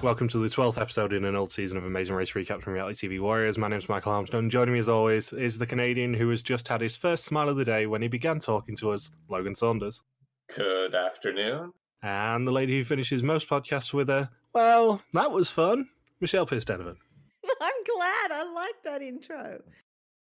Welcome to the 12th episode in an old season of Amazing Race Recap from Reality TV Warriors. My name's Michael Armstrong. Joining me as always is the Canadian who has just had his first smile of the day when he began talking to us, Logan Saunders. Good afternoon. And the lady who finishes most podcasts with a, well, that was fun, Michelle Pierce-Donovan. I'm glad. I like that intro.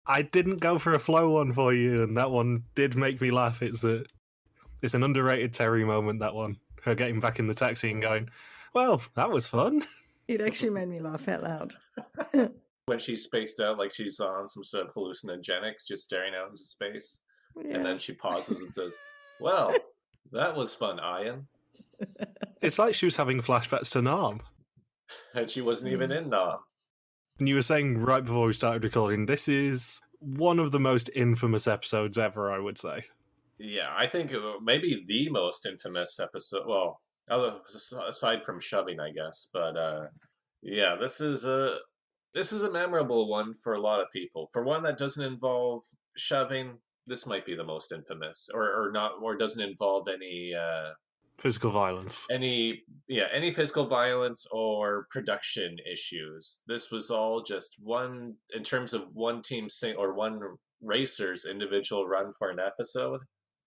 I didn't go for a Flo one for you, and that one did make me laugh. It's an underrated Teri moment, that one. Her getting back in the taxi and going, well, that was fun. It actually made me laugh out loud. When she's spaced out like she's on some sort of hallucinogenics, just staring out into space. Yeah. And then she pauses and says, well, that was fun, Ian. It's like she was having flashbacks to Nam. And she wasn't even in Nam. And you were saying right before we started recording, this is one of the most infamous episodes ever, I would say. Yeah, I think maybe the most infamous episode. Well, aside from shoving, I guess. But yeah, this is a memorable one for a lot of people. For one that doesn't involve shoving, this might be the most infamous, or not, or doesn't involve any physical violence. Any physical violence or production issues. This was all just one, in terms of one team or one racer's individual run for an episode.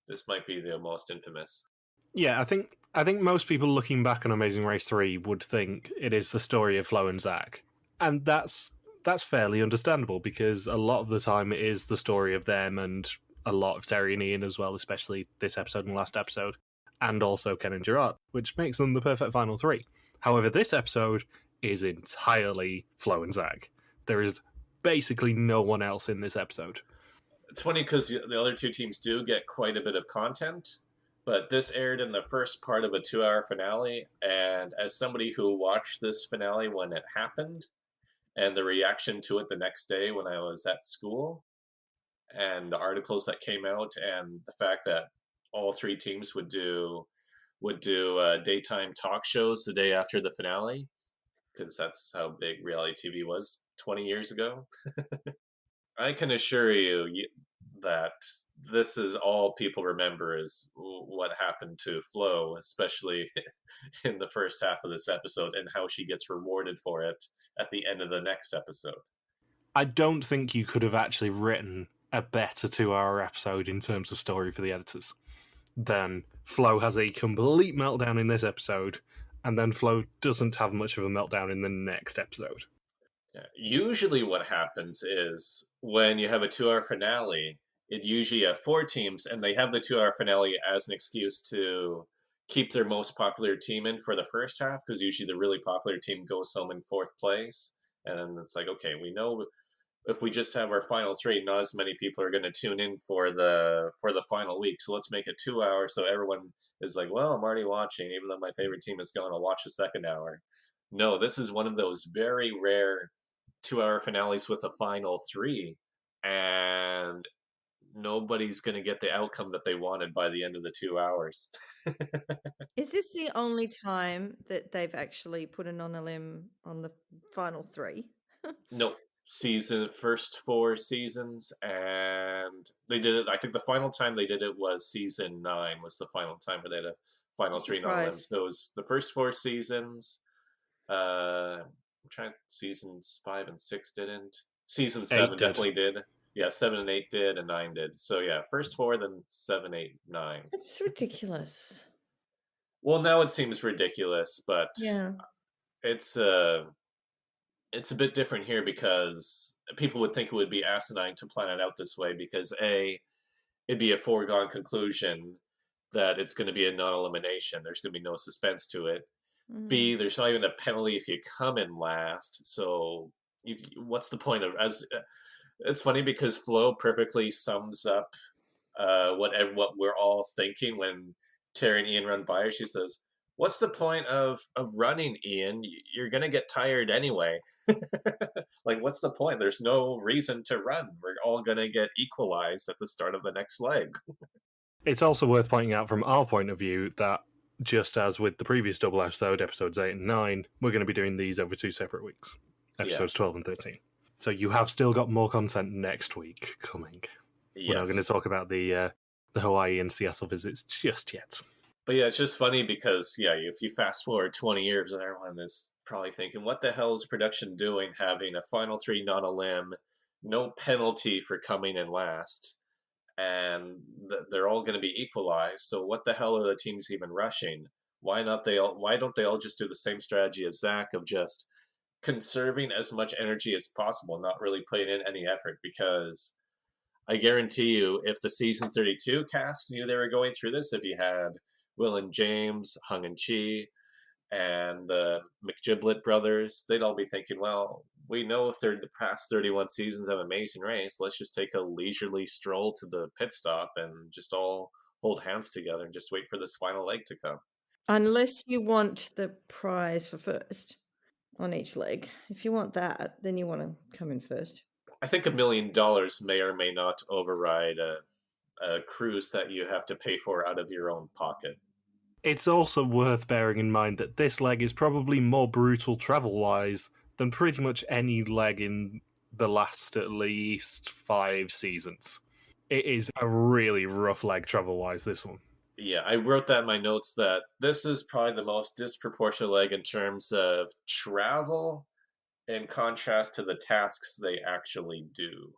This might be the most infamous. Yeah, I think most people looking back on Amazing Race 3 would think it is the story of Flo and Zach. And that's fairly understandable, because a lot of the time it is the story of them and a lot of Teri and Ian as well, especially this episode and last episode, and also Ken and Gerard, which makes them the perfect final three. However, this episode is entirely Flo and Zach. There is basically no one else in this episode. It's funny because the other two teams do get quite a bit of content, but this aired in the first part of a 2-hour finale, and as somebody who watched this finale when it happened, and the reaction to it the next day when I was at school, and the articles that came out, and the fact that all three teams would do daytime talk shows the day after the finale, because that's how big reality TV was 20 years ago. I can assure you that this is all people remember is what happened to Flo, especially in the first half of this episode, and how she gets rewarded for it at the end of the next episode. I don't think you could have actually written a better 2-hour episode in terms of story for the editors than Flo has a complete meltdown in this episode, and then Flo doesn't have much of a meltdown in the next episode. Yeah. Usually what happens is when you have a 2-hour finale, it usually have 4 teams, and they have the 2-hour finale as an excuse to keep their most popular team in for the first half, because usually the really popular team goes home in 4th place, and then it's like, okay, we know if we just have our final 3, not as many people are going to tune in for the final week, so let's make it 2 hours so everyone is like, well, I'm already watching, even though my favorite team is going to watch the second hour. No, this is one of those very rare 2-hour finales with a final 3, and nobody's going to get the outcome that they wanted by the end of the 2 hours. Is this the only time that they've actually put a non-elim on the final 3? No. First 4 seasons, and they did it. I think the final time they did it was season 9 was the final time where they had a final 3 non-elims. Those the first 4 seasons. I'm trying. Seasons 5 and 6 didn't. Season 7 definitely did. Yeah, 7 and 8 did, and 9 did. So yeah, first 4, then 7, 8, 9. That's ridiculous. Well, now it seems ridiculous, but yeah, it's a bit different here because people would think it would be asinine to plan it out this way, because A, it'd be a foregone conclusion that it's going to be a non-elimination. There's going to be no suspense to it. Mm-hmm. B, there's not even a penalty if you come in last. So what's the point of... It's funny because Flo perfectly sums up what we're all thinking when Teri and Ian run by her. She says, what's the point of running, Ian? You're going to get tired anyway. Like, what's the point? There's no reason to run. We're all going to get equalized at the start of the next leg. It's also worth pointing out from our point of view that, just as with the previous double episode, episodes 8 and 9, we're going to be doing these over 2 separate weeks. Episodes 12 and 13. So you have still got more content next week coming. Yes. We're not going to talk about the Hawaii and Seattle visits just yet. But yeah, it's just funny because if you fast forward 20 years, everyone is probably thinking, "What the hell is production doing? Having a final three non-elim, no penalty for coming in last, and they're all going to be equalized. So what the hell are the teams even rushing? Why not they all? Why don't they all just do the same strategy as Zach of just conserving as much energy as possible, not really putting in any effort? Because I guarantee you, if the season 32 cast knew they were going through this, if you had Will and James, Hung and Chi, and the McGiblet brothers, they'd all be thinking, well, we know if they're the past 31 seasons of Amazing Race, let's just take a leisurely stroll to the pit stop and just all hold hands together and just wait for this final leg to come. Unless you want the prize for first on each leg. If you want that, then you want to come in first. I think $1 million may or may not override a cruise that you have to pay for out of your own pocket. It's also worth bearing in mind that this leg is probably more brutal travel-wise than pretty much any leg in the last at least 5 seasons. It is a really rough leg travel-wise, this one. Yeah, I wrote that in my notes that this is probably the most disproportionate leg in terms of travel in contrast to the tasks they actually do.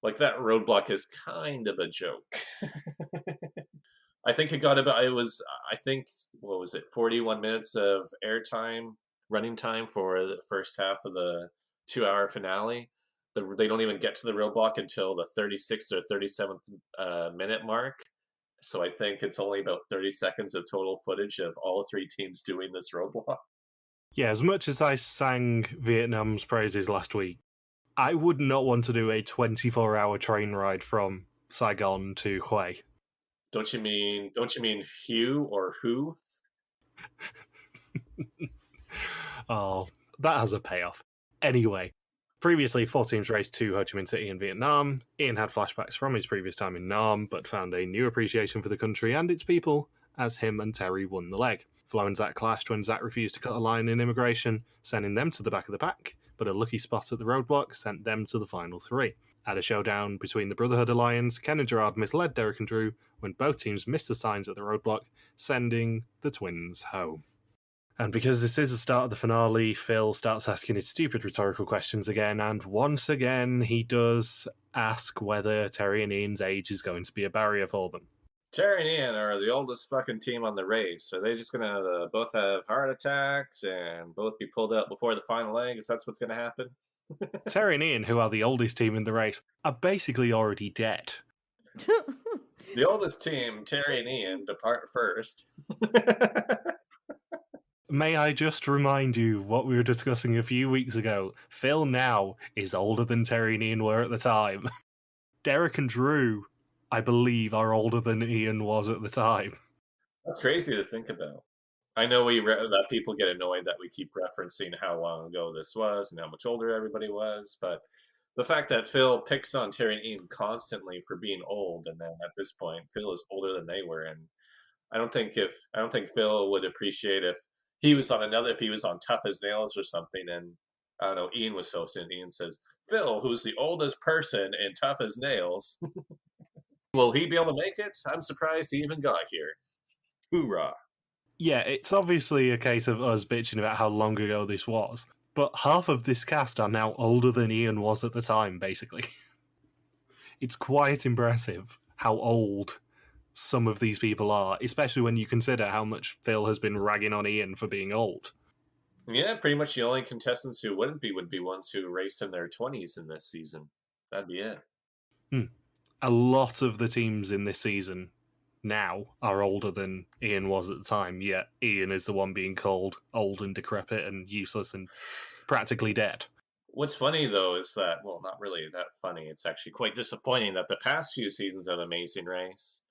Like that roadblock is kind of a joke. I think it got about, I think, what was it, 41 minutes of airtime, running time for the first half of the 2-hour finale. They don't even get to the roadblock until the 36th or 37th minute mark. So I think it's only about 30 seconds of total footage of all 3 teams doing this roadblock. Yeah, as much as I sang Vietnam's praises last week, I would not want to do a 24-hour train ride from Saigon to Hue. Don't you mean Hugh or who? Oh, that has a payoff. Anyway, previously 4 teams raced to Ho Chi Minh City in Vietnam. Ian had flashbacks from his previous time in Nam, but found a new appreciation for the country and its people as him and Teri won the leg. Flo and Zach clashed when Zach refused to cut a line in immigration, sending them to the back of the pack, but a lucky spot at the roadblock sent them to the final 3. At a showdown between the Brotherhood Alliance, Ken and Gerard misled Derek and Drew when both teams missed the signs at the roadblock, sending the twins home. And because this is the start of the finale, Phil starts asking his stupid rhetorical questions again, and once again he does ask whether Teri and Ian's age is going to be a barrier for them. Teri and Ian are the oldest fucking team on the race. Are they just gonna both have heart attacks and both be pulled out before the final leg? Is that's what's gonna happen? Teri and Ian, who are the oldest team in the race, are basically already dead. The oldest team, Teri and Ian, depart first. May I just remind you what we were discussing a few weeks ago? Phil now is older than Teri and Ian were at the time. Derek and Drew, I believe, are older than Ian was at the time. That's crazy to think about. I know that people get annoyed that we keep referencing how long ago this was and how much older everybody was, but the fact that Phil picks on Teri and Ian constantly for being old, and then at this point Phil is older than they were, and I don't think Phil would appreciate if he was on Tough as Nails or something, and I don't know, Ian was hosting, and Ian says, Phil, who's the oldest person in Tough as Nails, will he be able to make it? I'm surprised he even got here. Hoorah. Yeah, it's obviously a case of us bitching about how long ago this was, but half of this cast are now older than Ian was at the time, basically. It's quite impressive how old some of these people are, especially when you consider how much Phil has been ragging on Ian for being old. Yeah, pretty much the only contestants who wouldn't be would be ones who raced in their 20s in this season. That'd be it. A lot of the teams in this season now are older than Ian was at the time, yet Ian is the one being called old and decrepit and useless and practically dead. What's funny, though, is that, well, not really that funny. It's actually quite disappointing that the past few seasons of Amazing Race,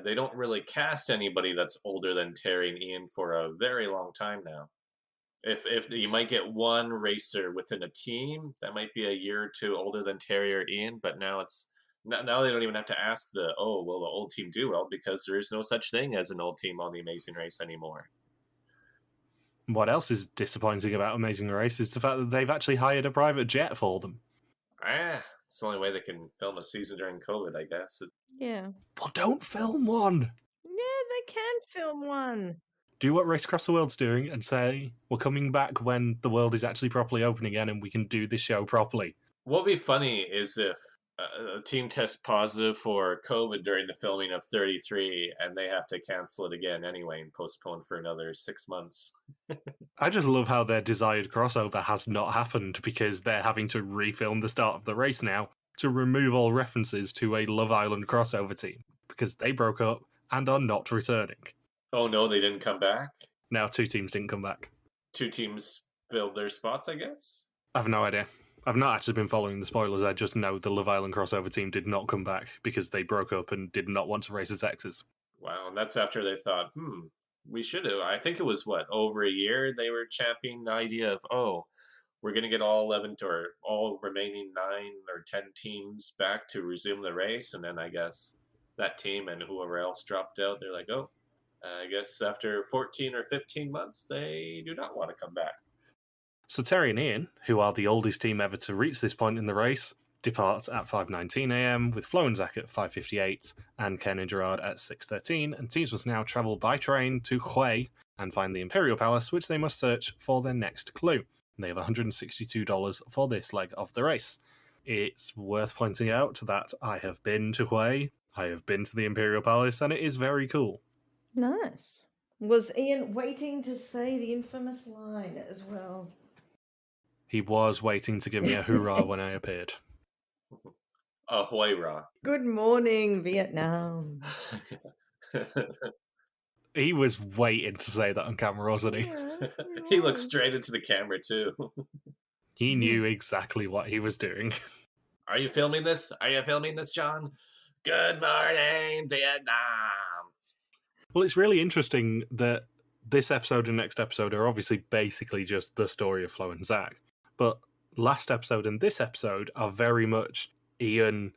they don't really cast anybody that's older than Teri and Ian for a very long time now. If you might get one racer within a team that might be a year or two older than Teri or Ian, but now now they don't even have to ask will the old team do well, because there is no such thing as an old team on the Amazing Race anymore. What else is disappointing about Amazing Race is the fact that they've actually hired a private jet for them. It's the only way they can film a season during COVID, I guess. Yeah. Well, don't film one. Yeah, they can film one. Do what Race Across the World's doing and say, we're coming back when the world is actually properly open again and we can do this show properly. What would be funny is if a team tests positive for COVID during the filming of 33 and they have to cancel it again anyway and postpone for another 6 months. I just love how their desired crossover has not happened because they're having to refilm the start of the race now to remove all references to a Love Island crossover team because they broke up and are not returning. Oh no, they didn't come back? Now 2 teams didn't come back. 2 teams filled their spots, I guess? I have no idea. I've not actually been following the spoilers. I just know the Love Island crossover team did not come back because they broke up and did not want to race as exes. Wow, and that's after they thought, we should have. I think it was, over a year they were championing the idea of, we're going to get all 11 or all remaining 9 or 10 teams back to resume the race. And then I guess that team and whoever else dropped out, they're like, I guess after 14 or 15 months, they do not want to come back. So Teri and Ian, who are the oldest team ever to reach this point in the race, depart at 5:19 a.m. with Flo and Zach at 5:58 and Ken and Gerard at 6:13, and teams must now travel by train to Hue and find the Imperial Palace, which they must search for their next clue. And they have $162 for this leg of the race. It's worth pointing out that I have been to Hue, I have been to the Imperial Palace, and it is very cool. Nice. Was Ian waiting to say the infamous line as well? He was waiting to give me a hoorah when I appeared. Ahoy, Ra. Good morning, Vietnam. He was waiting to say that on camera, wasn't he? Yeah, He looked straight into the camera, too. He knew exactly what he was doing. Are you filming this? Are you filming this, John? Good morning, Vietnam. Well, it's really interesting that this episode and next episode are obviously basically just the story of Flo and Zach. But last episode and this episode are very much Ian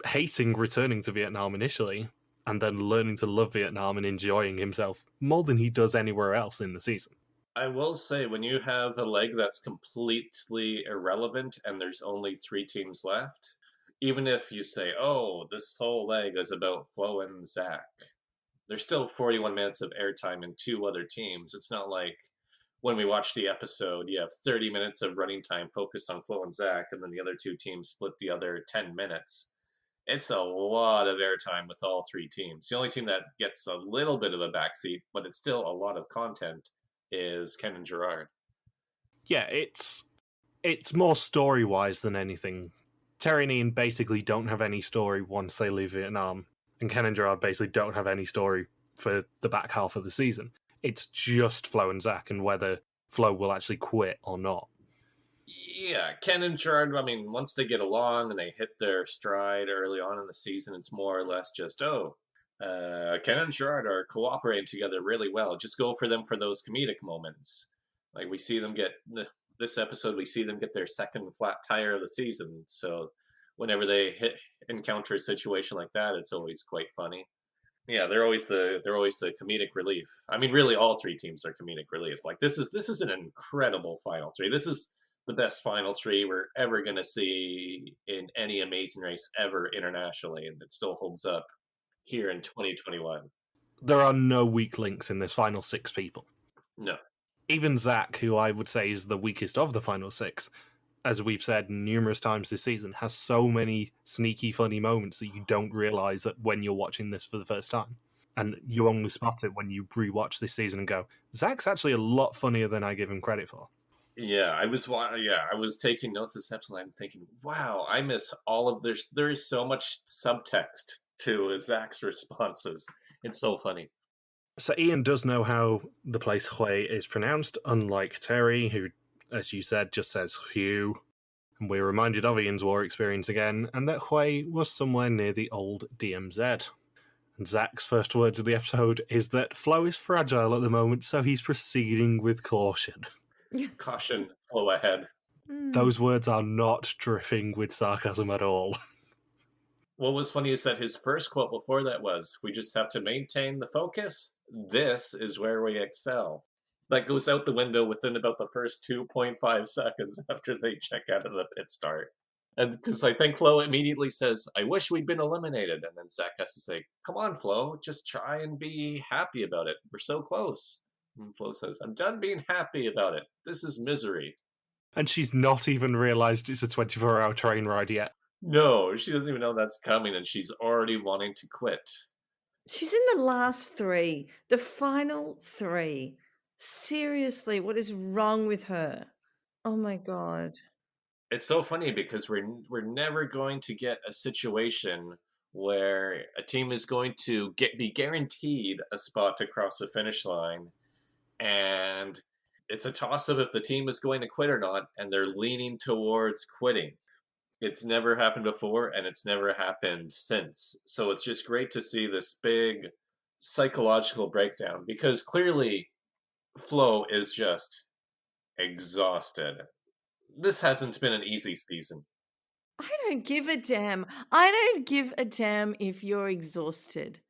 hating returning to Vietnam initially and then learning to love Vietnam and enjoying himself more than he does anywhere else in the season. I will say, when you have a leg that's completely irrelevant and there's only 3 teams left, even if you say, this whole leg is about Flo and Zach, there's still 41 minutes of airtime and 2 other teams. It's not like when we watch the episode, you have 30 minutes of running time focused on Flo and Zach, and then the other 2 teams split the other 10 minutes. It's a lot of airtime with all 3 teams. The only team that gets a little bit of a backseat, but it's still a lot of content, is Ken and Gerard. Yeah, it's more story-wise than anything. Teri and Ian basically don't have any story once they leave Vietnam, and Ken and Gerard basically don't have any story for the back half of the season. It's just Flo and Zach and whether Flo will actually quit or not. Yeah, Ken and Gerard, once they get along and they hit their stride early on in the season, it's more or less just, Ken and Gerard are cooperating together really well. Just go for them for those comedic moments. Like we see them this episode, we see them get their second flat tire of the season. So whenever they encounter a situation like that, it's always quite funny. Yeah, they're always the comedic relief. Really, all 3 teams are comedic relief. Like this is an incredible final 3. This is the best final 3 we're ever going to see in any Amazing Race ever internationally, and it still holds up here in 2021. There are no weak links in this final 6 people. No. Even Zach, who I would say is the weakest of the final 6, as we've said numerous times this season, has so many sneaky, funny moments that you don't realise that when you're watching this for the first time. And you only spot it when you rewatch this season and go, Zach's actually a lot funnier than I give him credit for. Yeah, I was taking notes this episode and I'm thinking, wow, I miss all of this. There is so much subtext to Zach's responses. It's so funny. So Ian does know how the place Hue is pronounced, unlike Teri, who, as you said, just says Hugh. And we're reminded of Ian's war experience again, and that Hue was somewhere near the old DMZ. And Zach's first words of the episode is that Flo is fragile at the moment, so he's proceeding with caution. Caution, Flo ahead. Those words are not dripping with sarcasm at all. What was funny is that his first quote before that was, "We just have to maintain the focus. This is where we excel." That goes out the window within about the first 2.5 seconds after they check out of the pit start. And because I think Flo immediately says, I wish we'd been eliminated. And then Zach has to say, come on, Flo, just try and be happy about it. We're so close. And Flo says, I'm done being happy about it. This is misery. And she's not even realised it's a 24-hour train ride yet. No, she doesn't even know that's coming, and she's already wanting to quit. She's in the last 3, the final 3. Seriously, what is wrong with her? Oh my God. It's so funny because we're never going to get a situation where a team is going to be guaranteed a spot to cross the finish line, and it's a toss up if the team is going to quit or not, and they're leaning towards quitting. It's never happened before, and it's never happened since. So it's just great to see this big psychological breakdown because clearly Flo is just exhausted. This hasn't been an easy season. I don't give a damn. I don't give a damn if you're exhausted.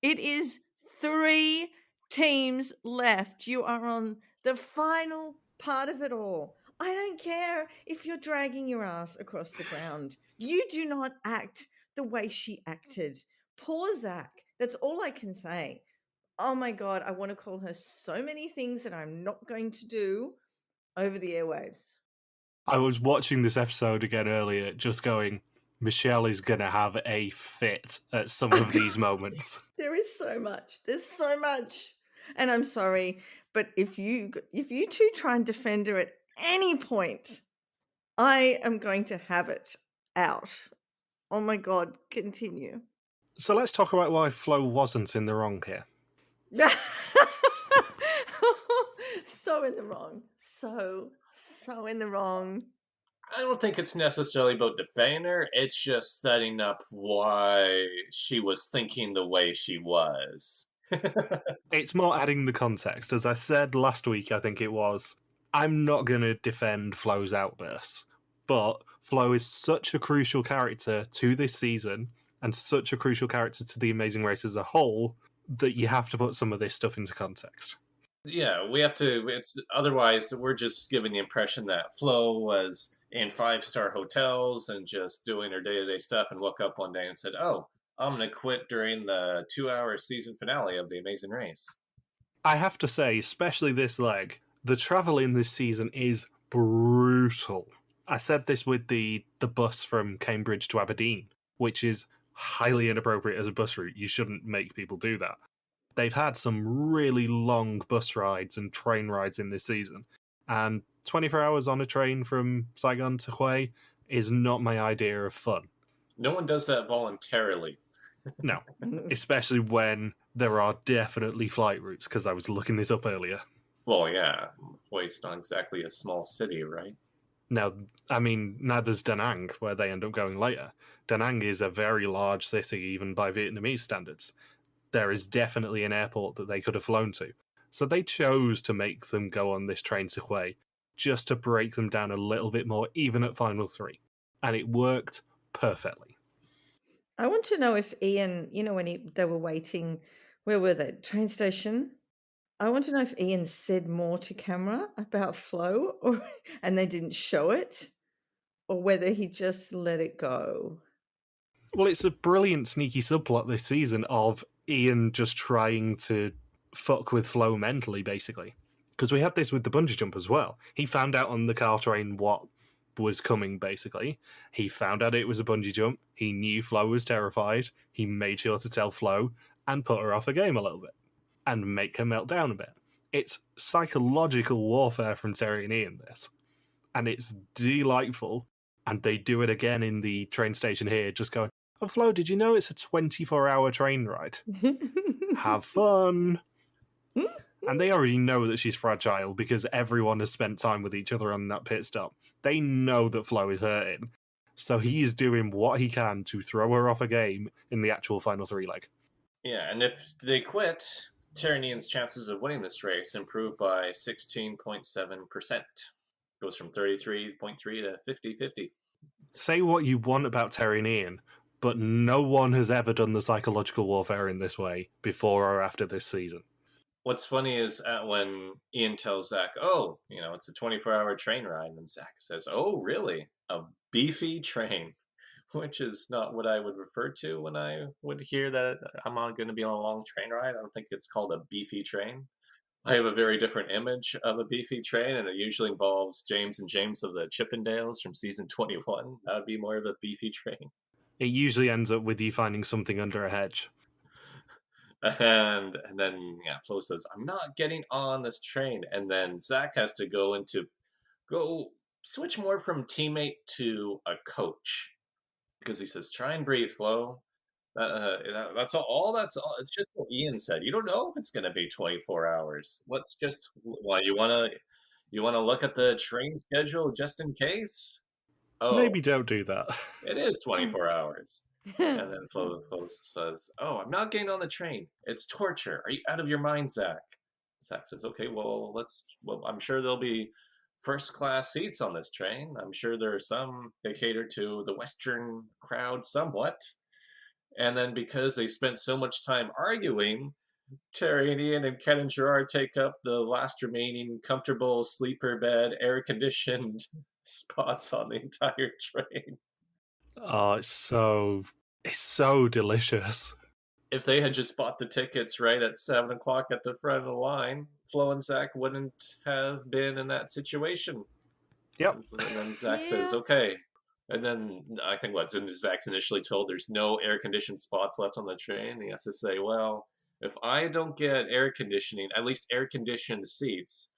It is 3 teams left. You are on the final part of it all. I don't care if you're dragging your ass across the ground. You do not act the way she acted. Poor Zach. That's all I can say. Oh my God, I want to call her so many things that I'm not going to do over the airwaves. I was watching this episode again earlier, just going, Michelle is going to have a fit at some of these moments. There is so much. There's so much. And I'm sorry, but if you two try and defend her at any point, I am going to have it out. Oh my God, continue. So let's talk about why Flo wasn't in the wrong here. So in the wrong. So in the wrong. I don't think it's necessarily about defending her. It's just setting up why she was thinking the way she was. It's more adding the context. As I said last week, I think it was, I'm not going to defend Flo's outbursts, but Flo is such a crucial character to this season and such a crucial character to the Amazing Race as a whole that you have to put some of this stuff into context. Yeah, we have to. It's otherwise we're just giving the impression that Flo was in 5-star hotels and just doing her day-to-day stuff, and woke up one day and said, "Oh, I'm gonna quit during the 2-hour season finale of The Amazing Race." I have to say, especially this leg, the travel in this season is brutal. I said this with the bus from Cambridge to Aberdeen, which is highly inappropriate as a bus route. You shouldn't make people do that. They've had some really long bus rides and train rides in this season, and 24 hours on a train from Saigon to Hue is not my idea of fun. No one does that voluntarily. No, especially when there are definitely flight routes, because I was looking this up earlier. Well, yeah, Hawaii's not exactly a small city, right? Now, I mean, neither's Da Nang, where they end up going later. Da Nang is a very large city, even by Vietnamese standards. There is definitely an airport that they could have flown to. So they chose to make them go on this train to Hue, just to break them down a little bit more, even at Final 3. And it worked perfectly. I want to know if Ian, when they were waiting, where were they? Train station. I want to know if Ian said more to camera about Flo, and they didn't show it, or whether he just let it go. Well, it's a brilliant sneaky subplot this season of Ian just trying to fuck with Flo mentally, basically. Because we had this with the bungee jump as well. He found out on the car train what was coming, basically. He found out it was a bungee jump. He knew Flo was terrified. He made sure to tell Flo and put her off a game a little bit and make her melt down a bit. It's psychological warfare from Teri and Ian, this. And it's delightful. And they do it again in the train station here, just going, "Oh, Flo, did you know it's a 24-hour train ride? Have fun." And they already know that she's fragile because everyone has spent time with each other on that pit stop. They know that Flo is hurting. So he is doing what he can to throw her off a game in the actual final 3 leg. Yeah, and if they quit, Teri and Ian's chances of winning this race improve by 16.7%. Goes from 33.3 to 50-50. Say what you want about Teri and Ian, but no one has ever done the psychological warfare in this way before or after this season. what's funny is when Ian tells Zach, "Oh, it's a 24-hour train ride," and Zach says, "Oh, really? A beefy train?" Which is not what I would refer to when I would hear that I'm going to be on a long train ride. I don't think it's called a beefy train. I have a very different image of a beefy train, and it usually involves James and James of the Chippendales from season 21. That would be more of a beefy train. It usually ends up with you finding something under a hedge. And then Flo says, "I'm not getting on this train." And then Zach has to go switch more from teammate to a coach because he says, "Try and breathe, Flo." That's all. That's all. It's just what Ian said. You don't know if it's going to be 24 hours. Let's just why you want to look at the train schedule just in case. Oh, Maybe don't do that. it is 24 hours. And then Flo says, "Oh, I'm not getting on the train. It's torture. Are you out of your mind, Zach?" Zach says, "Okay, well, I'm sure there'll be first class seats on this train. I'm sure there are some they cater to the Western crowd somewhat." And then because they spent so much time arguing, Teri and Ian and Ken and Gerard take up the last remaining comfortable sleeper bed, air conditioned spots on the entire train. Oh, it's so delicious. If they had just bought the tickets right at 7 o'clock at the front of the line, Flo and Zach wouldn't have been in that situation. Yep. And then Zach says, "Okay." And then I think Zach's initially told there's no air conditioned spots left on the train. He has to say, "Well, if I don't get air conditioning, at least air conditioned seats,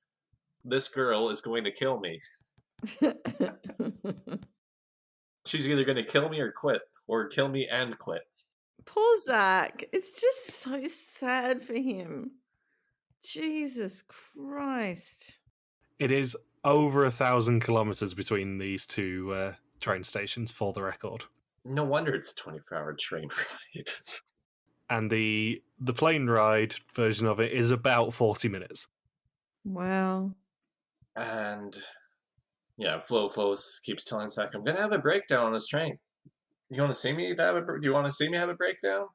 this girl is going to kill me. She's either going to kill me or quit, or kill me and quit." Poor Zach. It's just so sad for him. Jesus Christ. It is over 1,000 kilometers between these two train stations, for the record. No wonder it's a 24-hour train ride. And the plane ride version of it is about 40 minutes. Wow. And Flo keeps telling Zach, "I'm going to have a breakdown on this train. You want to see me do you want to see me have a breakdown?"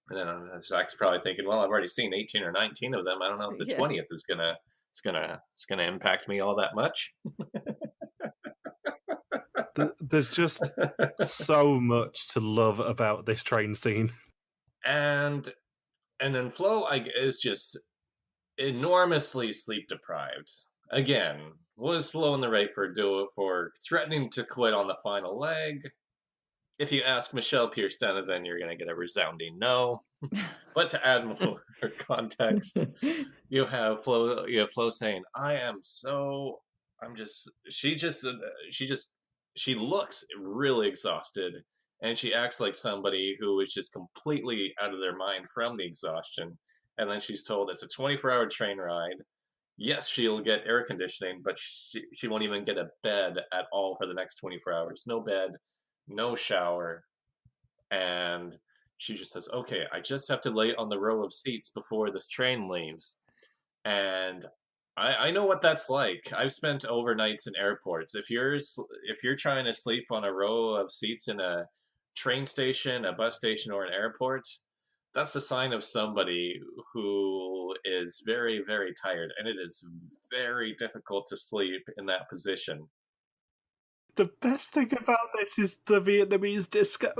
And then Zach's probably thinking, "Well, I've already seen 18 or 19 of them. I don't know if the 20th is gonna impact me all that much." There's just so much to love about this train scene. And then Flo is just enormously sleep deprived. Again, was Flo in the right for threatening to quit on the final leg? If you ask Michelle Pierce Donovan, you're going to get a resounding no. But to add more context, you have Flo saying, she looks really exhausted, and she acts like somebody who is just completely out of their mind from the exhaustion. And then she's told it's a 24-hour train ride. Yes, she'll get air conditioning, but she won't even get a bed at all for the next 24 hours. No bed, no shower. And she just says, "Okay, I just have to lay on the row of seats before this train leaves." And I know what that's like. I've spent overnights in airports. If you're trying to sleep on a row of seats in a train station, a bus station, or an airport, that's the sign of somebody who is very, very tired, and it is very difficult to sleep in that position. The best thing about this is the Vietnamese disco.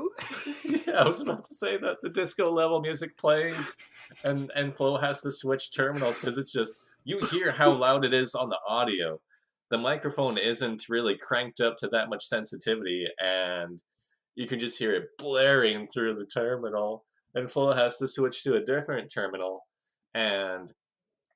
Yeah, I was about to say that the disco level music plays, and Flo has to switch terminals because it's just you hear how loud it is on the audio. The microphone isn't really cranked up to that much sensitivity, and you can just hear it blaring through the terminal. And Flo has to switch to a different terminal. And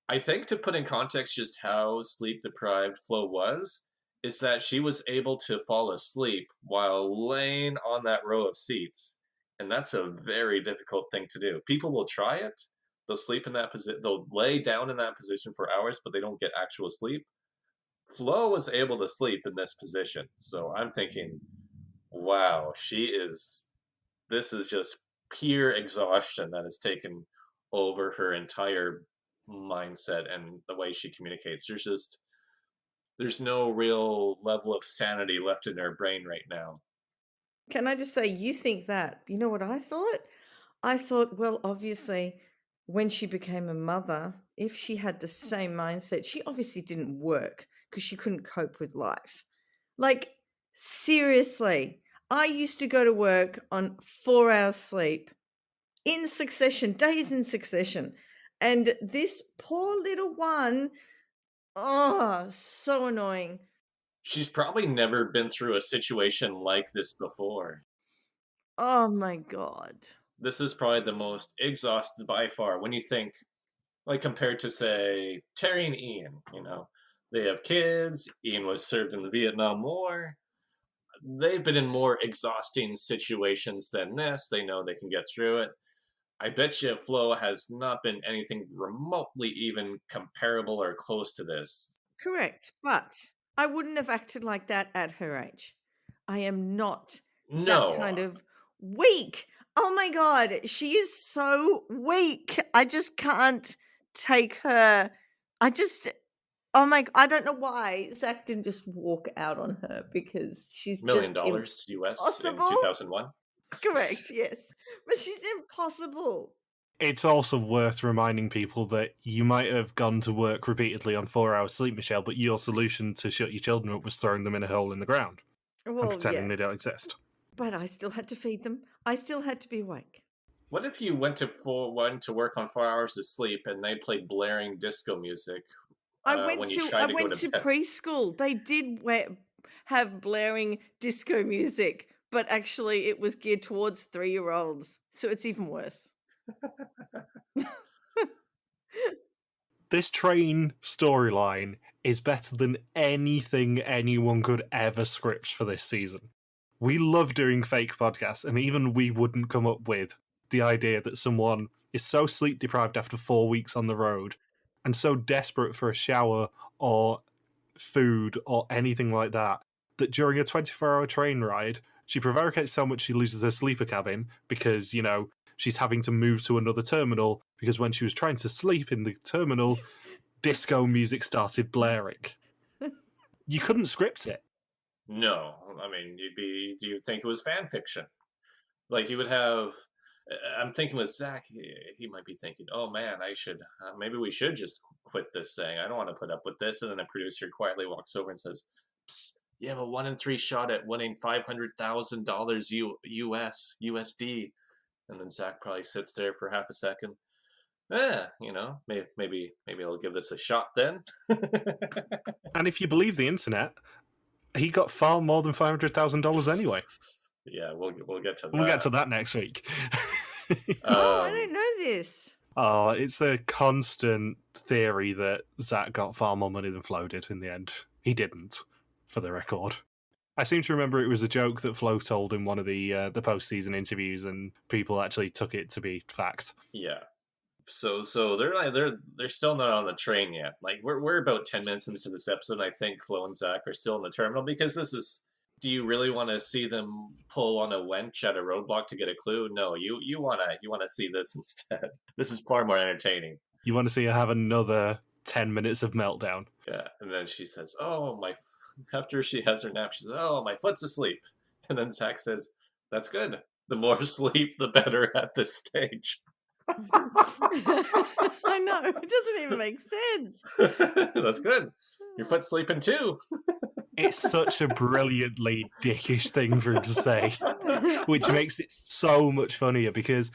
I think to put in context just how sleep deprived Flo was, is that she was able to fall asleep while laying on that row of seats. And that's a very difficult thing to do. People will try it. They'll sleep in that position. They'll lay down in that position for hours, but they don't get actual sleep. Flo was able to sleep in this position. So I'm thinking, wow, this is just pure exhaustion that has taken over her entire mindset and the way she communicates. There's no real level of sanity left in her brain right now. Can I just say, you think that? You know what I thought? I thought, well, obviously, when she became a mother, if she had the same mindset, she obviously didn't work because she couldn't cope with life. Like, seriously, I used to go to work on 4 hours sleep in succession, days in succession. And this poor little one, oh, so annoying. She's probably never been through a situation like this before. Oh my God. This is probably the most exhausted by far when you think, like, compared to, say, Teri and Ian, they have kids. Ian was served in the Vietnam War. They've been in more exhausting situations than this. They know they can get through it. I bet you Flo has not been anything remotely even comparable or close to this. Correct. But I wouldn't have acted like that at her age. I am not that No, kind of weak. Oh my God. She is so weak. I just can't take her. Oh my, I don't know why Zach didn't just walk out on her because she's $1 million just US in impossible. 2001. Correct, yes. But she's impossible. It's also worth reminding people that you might have gone to work repeatedly on 4 hours sleep, Michelle, but your solution to shut your children up was throwing them in a hole in the ground and Well, pretending yeah. they don't exist. But I still had to feed them. I still had to be awake. What if you went to work on 4 hours of sleep and they played blaring disco music when you tried I to go went to to bed? preschool. They did have blaring disco music, but actually it was geared towards 3-year-olds. So it's even worse. This train storyline is better than anything anyone could ever script for this season. We love doing fake podcasts, and even we wouldn't come up with the idea that someone is so sleep deprived after 4 weeks on the road and so desperate for a shower or food or anything like that that during a 24-hour train ride, she prevaricates so much she loses her sleeper cabin because, she's having to move to another terminal because when she was trying to sleep in the terminal, disco music started blaring. You couldn't script it. No, I mean you'd think it was fan fiction. Like you would have. I'm thinking with Zach, he might be thinking, "Oh man, maybe we should just quit this thing. I don't want to put up with this." And then a producer quietly walks over and says, "Psst, you have a 1 in 3 shot at winning $500,000 US USD." And then Zach probably sits there for half a second. Maybe I'll give this a shot then. And if you believe the internet, he got far more than $500,000 anyway. Yeah, we'll get to that. We'll get to that next week. Oh, I don't know this. Oh, it's a constant theory that Zach got far more money than Flo did in the end. He didn't, for the record. I seem to remember it was a joke that Flo told in one of the post-season interviews, and people actually took it to be fact. Yeah. So they're still not on the train yet. Like we're about 10 minutes into this episode, and I think Flo and Zach are still in the terminal because this is. Do you really want to see them pull on a wench at a roadblock to get a clue? No, you wanna see this instead. This is far more entertaining. You want to see her have another 10 minutes of meltdown. Yeah, and then she says, "Oh after she has her nap, she says, "Oh, my foot's asleep." And then Zach says, "That's good. The more sleep, the better at this stage." I know. It doesn't even make sense. That's good. Your foot's sleeping too. It's such a brilliantly dickish thing for him to say, which makes it so much funnier because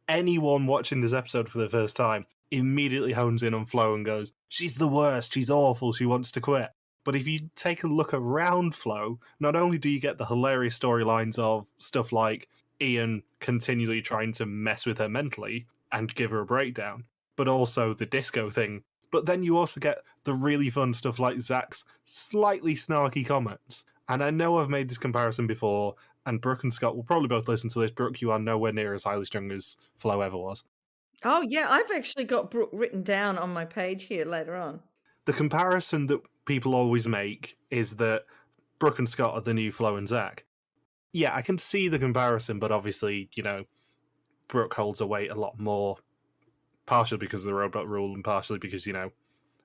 anyone watching this episode for the first time immediately hones in on Flo and goes, "She's the worst, she's awful, she wants to quit." But if you take a look around Flo, not only do you get the hilarious storylines of stuff like Ian continually trying to mess with her mentally and give her a breakdown, but also the disco thing. But then you also get the really fun stuff like Zach's slightly snarky comments. And I know I've made this comparison before, and Brooke and Scott will probably both listen to this. Brooke, you are nowhere near as highly strung as Flo ever was. Oh, yeah. I've actually got Brooke written down on my page here later on. The comparison that people always make is that Brooke and Scott are the new Flo and Zach. Yeah, I can see the comparison, but obviously, Brooke holds her weight a lot more, partially because of the robot rule and partially because,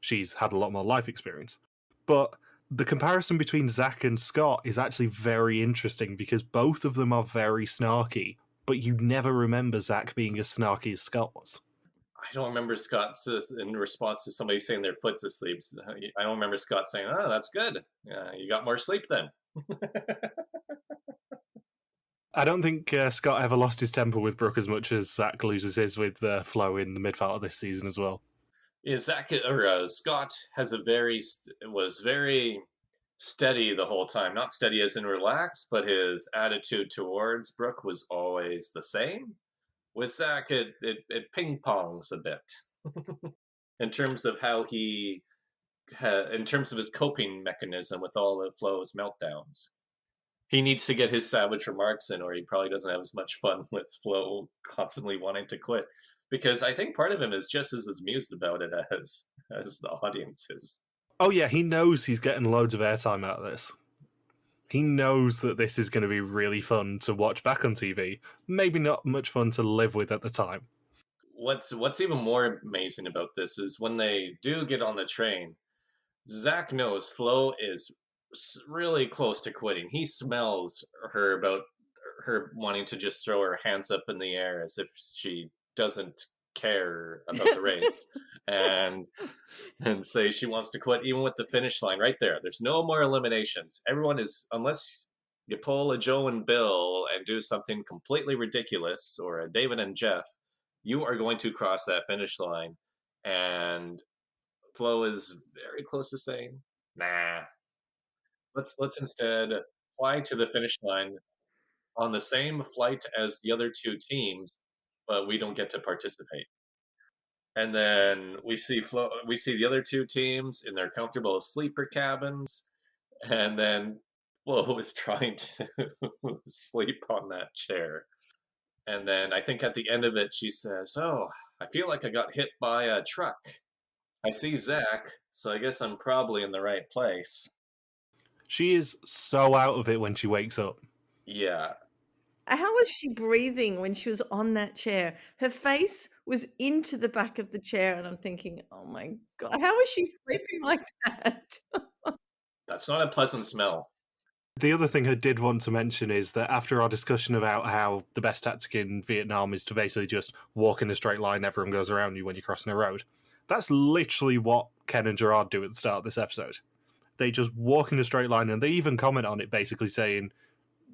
she's had a lot more life experience. But the comparison between Zach and Scott is actually very interesting because both of them are very snarky, but you never remember Zach being as snarky as Scott was. I don't remember Scott in response to somebody saying their foot's asleep. I don't remember Scott saying, "Oh, that's good. You got more sleep then." I don't think Scott ever lost his temper with Brooke as much as Zach loses his with Flo in the mid part of this season as well. Yeah, Scott has was very steady the whole time. Not steady as in relaxed, but his attitude towards Brooke was always the same. With Zach, it ping pongs a bit in terms of how in terms of his coping mechanism with all of Flo's meltdowns. He needs to get his savage remarks in, or he probably doesn't have as much fun with Flo constantly wanting to quit. Because I think part of him is just as amused about it as the audience is. Oh yeah, he knows he's getting loads of airtime out of this. He knows that this is going to be really fun to watch back on TV. Maybe not much fun to live with at the time. What's even more amazing about this is when they do get on the train, Zach knows Flo is really close to quitting. He smells her wanting to just throw her hands up in the air as if she doesn't care about the race and say she wants to quit, even with the finish line right there. There's no more eliminations. Everyone is, unless you pull a Joe and Bill and do something completely ridiculous, or a David and Jeff, you are going to cross that finish line. And Flo is very close to saying, "Nah, let's instead fly to the finish line on the same flight as the other two teams, but we don't get to participate." And then we see the other two teams in their comfortable sleeper cabins, and then Flo is trying to sleep on that chair. And then I think at the end of it, she says, "Oh, I feel like I got hit by a truck. I see Zach, so I guess I'm probably in the right place." She is so out of it when she wakes up. Yeah. How was she breathing when she was on that chair? Her face was into the back of the chair, and I'm thinking, oh my God, how is she sleeping like that? That's not a pleasant smell. The other thing I did want to mention is that after our discussion about how the best tactic in Vietnam is to basically just walk in a straight line, everyone goes around you when you're crossing a road, that's literally what Ken and Gerard do at the start of this episode. They just walk in a straight line, and they even comment on it, basically saying,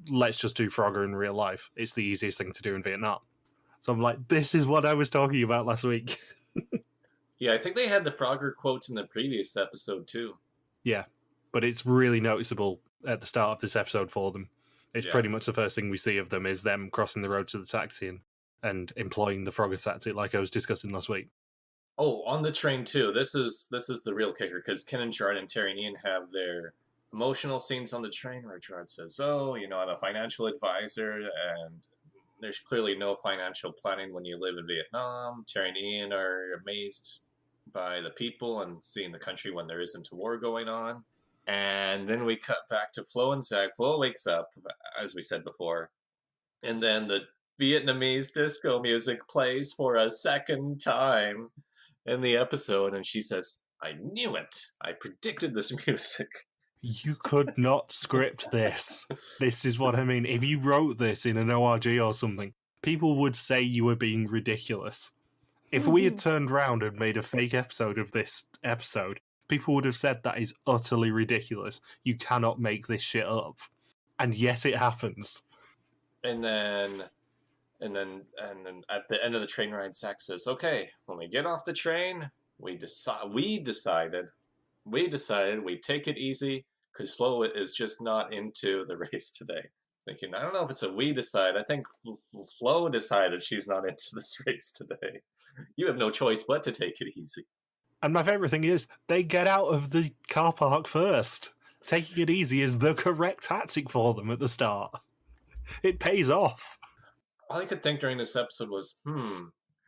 let's just do Frogger in real life. It's the easiest thing to do in Vietnam. So I'm like, this is what I was talking about last week. Yeah, I think they had the Frogger quotes in the previous episode too. Yeah, but it's really noticeable at the start of this episode for them. It's pretty much the first thing we see of them is them crossing the road to the taxi and employing the Frogger tactic like I was discussing last week. Oh, on the train too. This is the real kicker, because Ken and Gerard and Teri Ian have their emotional scenes on the train where Gerard says, "Oh, I'm a financial advisor, and there's clearly no financial planning when you live in Vietnam." Teri and Ian are amazed by the people and seeing the country when there isn't a war going on. And then we cut back to Flo and Zach. Flo wakes up, as we said before, and then the Vietnamese disco music plays for a second time in the episode, and she says, "I knew it. I predicted this music." You could not script this. This is what I mean. If you wrote this in an ORG or something, people would say you were being ridiculous. If we had turned around and made a fake episode of this episode, people would have said that is utterly ridiculous. You cannot make this shit up. And yet it happens. And then at the end of the train ride, Zach says, "Okay, when we get off the train, we decided we'd take it easy because Flo is just not into the race today." Thinking, I don't know if it's a we decide. I think Flo decided she's not into this race today. You have no choice but to take it easy. And my favourite thing is, they get out of the car park first. Taking it easy is the correct tactic for them at the start. It pays off. All I could think during this episode was,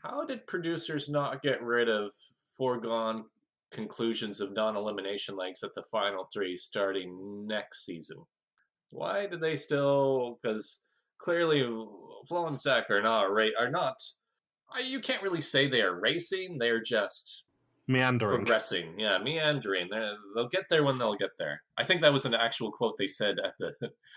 how did producers not get rid of foregone conclusions of non-elimination legs at the final three starting next season? Why did they still? Because clearly, Flo and Zach are not. You can't really say they are racing. They're just Meandering. progressing. Yeah, meandering. They'll get there when they'll get there. I think that was an actual quote they said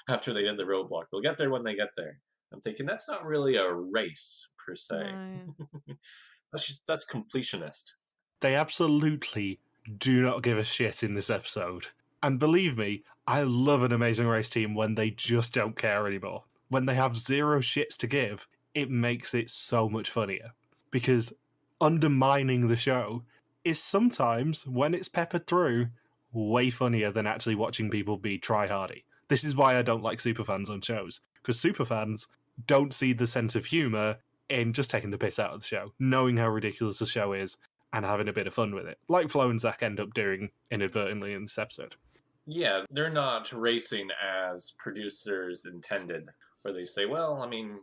after they did the roadblock. They'll get there when they get there. I'm thinking that's not really a race per se. No. That's completionist. They absolutely do not give a shit in this episode. And believe me, I love an Amazing Race team when they just don't care anymore. When they have zero shits to give, it makes it so much funnier. Because undermining the show is sometimes, when it's peppered through, way funnier than actually watching people be try-hardy. This is why I don't like superfans on shows, because superfans don't see the sense of humour in just taking the piss out of the show, knowing how ridiculous the show is, and having a bit of fun with it, like Flo and Zach end up doing inadvertently in this episode. Yeah, they're not racing as producers intended, where they say, well, I mean,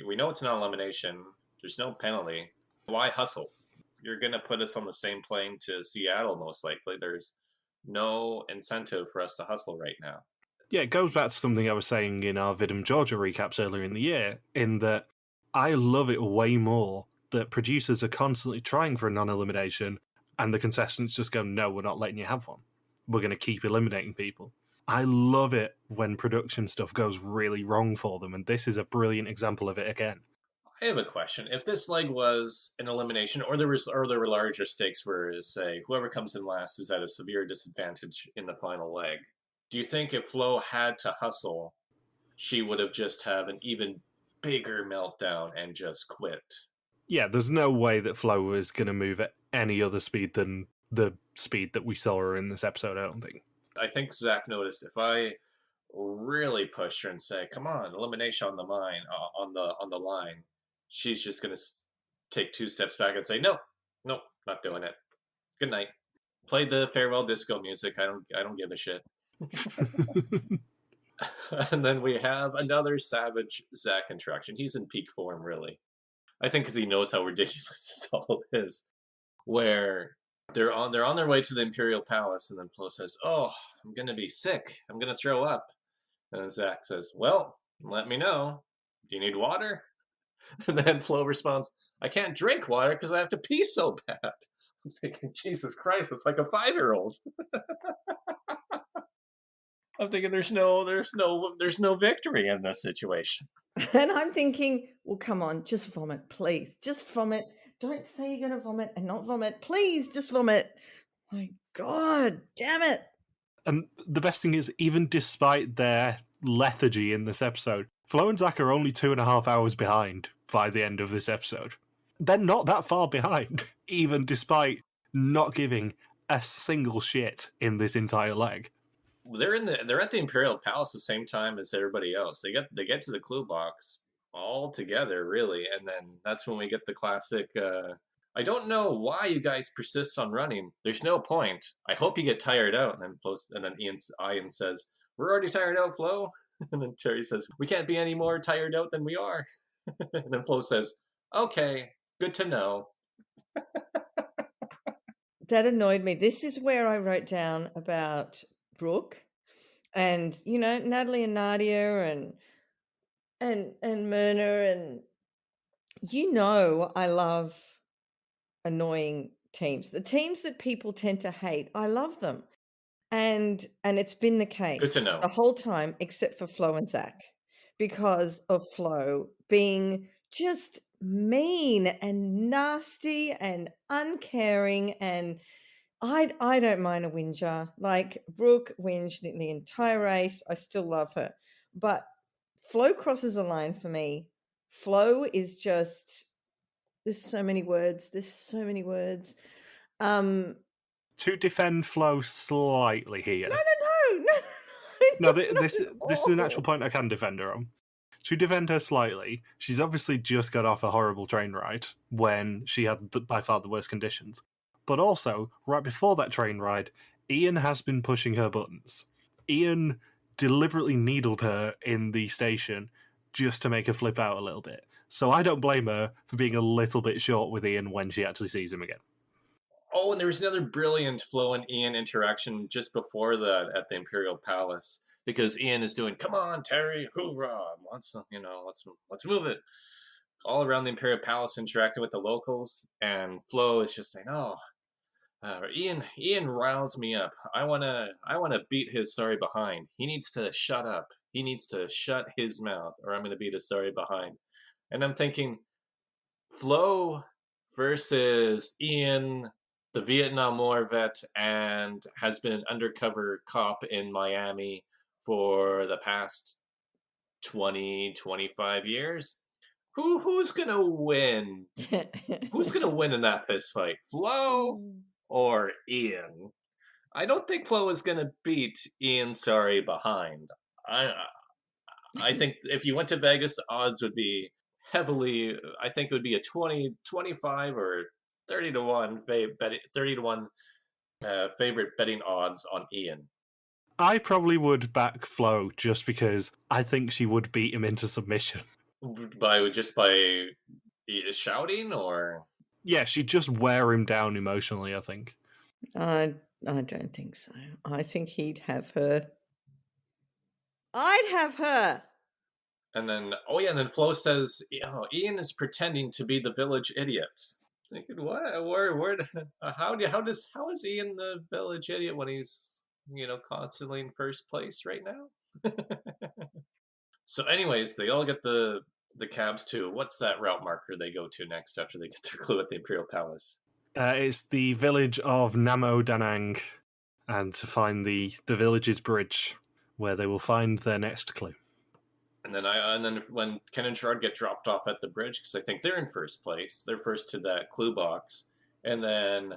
we know it's an elimination. There's no penalty. Why hustle? You're going to put us on the same plane to Seattle, most likely. There's no incentive for us to hustle right now. Yeah, it goes back to something I was saying in our Vidum Georgia recaps earlier in the year, in that I love it way more that producers are constantly trying for a non-elimination and the contestants just go, no, we're not letting you have one. We're going to keep eliminating people. I love it when production stuff goes really wrong for them, and this is a brilliant example of it again. I have a question. If this leg was an elimination, or there were larger stakes where, say, whoever comes in last is at a severe disadvantage in the final leg, do you think if Flo had to hustle, she would have just have an even bigger meltdown and just quit? Yeah, there's no way that Flo is going to move at any other speed than the speed that we saw her in this episode, I don't think. I think Zach noticed if I really push her and say, "Come on, elimination on the on the line," she's just gonna take 2 steps back and say, "No, nope, not doing it. Good night." Play the farewell disco music. I don't give a shit. And then we have another savage Zach interaction. He's in peak form, really. I think because he knows how ridiculous this all is. Where they're on their way to the Imperial Palace, and then Flo says, "Oh, I'm gonna be sick. I'm gonna throw up." And then Zach says, "Well, let me know. Do you need water?" And then Flo responds, "I can't drink water because I have to pee so bad." I'm thinking, Jesus Christ, it's like a 5-year-old. I'm thinking there's no victory in this situation. And I'm thinking, well, come on, just vomit, please. Just vomit. Don't say you're going to vomit and not vomit. Please, just vomit. My God, damn it. And the best thing is, even despite their lethargy in this episode, Flo and Zach are only 2.5 hours behind by the end of this episode. They're not that far behind, even despite not giving a single shit in this entire leg. They're at the Imperial Palace the same time as everybody else. They get to the clue box all together, really, and then that's when we get the classic. I don't know why you guys persist on running. There's no point. I hope you get tired out. And then Ian says, "We're already tired out, Flo." And then Teri says, "We can't be any more tired out than we are." And then Flo says, "Okay, good to know." That annoyed me. This is where I wrote down about Brooke and, Natalie and Nadia and Myrna, and I love annoying teams. The teams that people tend to hate, I love them. And it's been the case Good to know. the whole time, except for Flo and Zach, because of Flo being just mean and nasty and uncaring. And I don't mind a whinger. Like Brooke whinged the entire race. I still love her. But Flo crosses a line for me. Flo is just, there's so many words. To defend Flo slightly here. No. This is an actual point I can defend her on. To defend her slightly, she's obviously just got off a horrible train ride when she had by far the worst conditions. But also, right before that train ride, Ian has been pushing her buttons. Ian deliberately needled her in the station just to make her flip out a little bit. So I don't blame her for being a little bit short with Ian when she actually sees him again. Oh, and there was another brilliant Flo and Ian interaction just before that at the Imperial Palace, because Ian is doing, "Come on, Teri, hoorah! Let's move it." All around the Imperial Palace, interacting with the locals, and Flo is just saying, "Oh, Ian riles me up. I wanna beat his sorry behind. He needs to shut up. He needs to shut his mouth, or I'm gonna beat his sorry behind." And I'm thinking, Flo versus Ian, the Vietnam War vet, and has been an undercover cop in Miami for the past 20-25 years. Who's gonna win? Who's gonna win in that fist fight? Flo or Ian? I don't think Flo is gonna beat Ian Sorry behind. I think if you went to Vegas, the odds would be heavily. I think it would be a 20, 25, or 30 to 1 30 to 1 favorite betting odds on Ian. I probably would back Flo just because I think she would beat him into submission. By shouting, or Yeah, she'd just wear him down emotionally, I think. I don't think so. I think he'd have her. I'd have her. and then and then Flo says, "Oh, Ian is pretending to be the village idiot." Thinking, what? Where? How is Ian the village idiot when he's constantly in first place right now? So, anyways, they all get the cabs too. What's that route marker they go to next after they get their clue at the Imperial Palace? It's the village of Namo Danang, and to find the village's bridge, where they will find their next clue. And then when Ken and Gerard get dropped off at the bridge, because I think they're in first place, they're first to that clue box, and then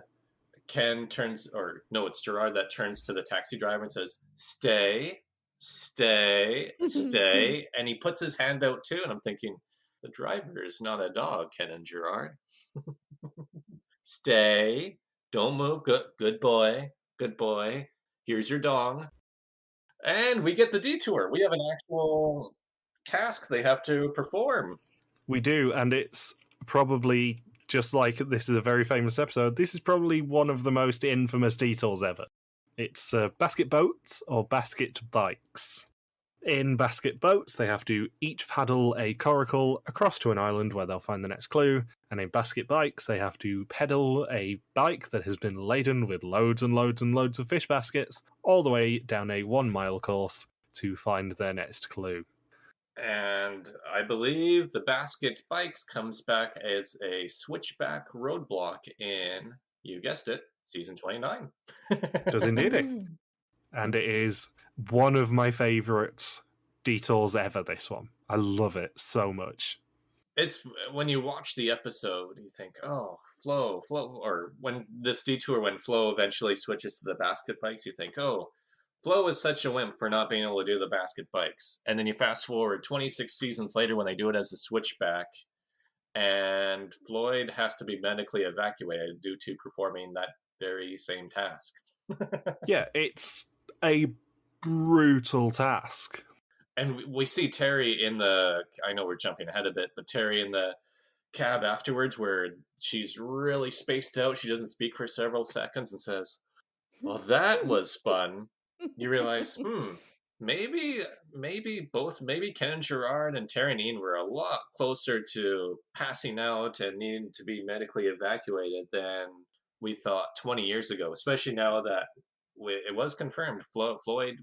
Ken it's Gerard that turns to the taxi driver and says, "Stay, stay, stay," and he puts his hand out too, and I'm thinking, the driver is not a dog, Ken and Gerard. Stay, don't move, good boy, good boy. Here's your dong. And we get the detour. We have an actual task they have to perform. We do, and it's probably, just like this is a very famous episode, this is probably one of the most infamous detours ever. It's basket boats or basket bikes. In basket boats, they have to each paddle a coracle across to an island where they'll find the next clue, and in basket bikes, they have to pedal a bike that has been laden with loads and loads and loads of fish baskets all the way down a 1-mile course to find their next clue. And I believe the basket bikes comes back as a switchback roadblock in, you guessed it, season 29. Does indeed. And it is one of my favourite detours ever, this one. I love it so much. It's when you watch the episode, you think, oh, Flo, or when this detour, when Flo eventually switches to the basket bikes, you think, oh, Flo is such a wimp for not being able to do the basket bikes. And then you fast forward 26 seasons later when they do it as a switchback, and Floyd has to be medically evacuated due to performing that very same task. Yeah, it's a brutal task. And we see Teri in the, I know we're jumping ahead a bit, but Teri in the cab afterwards where she's really spaced out. She doesn't speak for several seconds and says, "Well, that was fun." You realize, maybe Ken and Gerard and Teri and Ian were a lot closer to passing out and needing to be medically evacuated than we thought 20 years ago, especially now that it was confirmed Floyd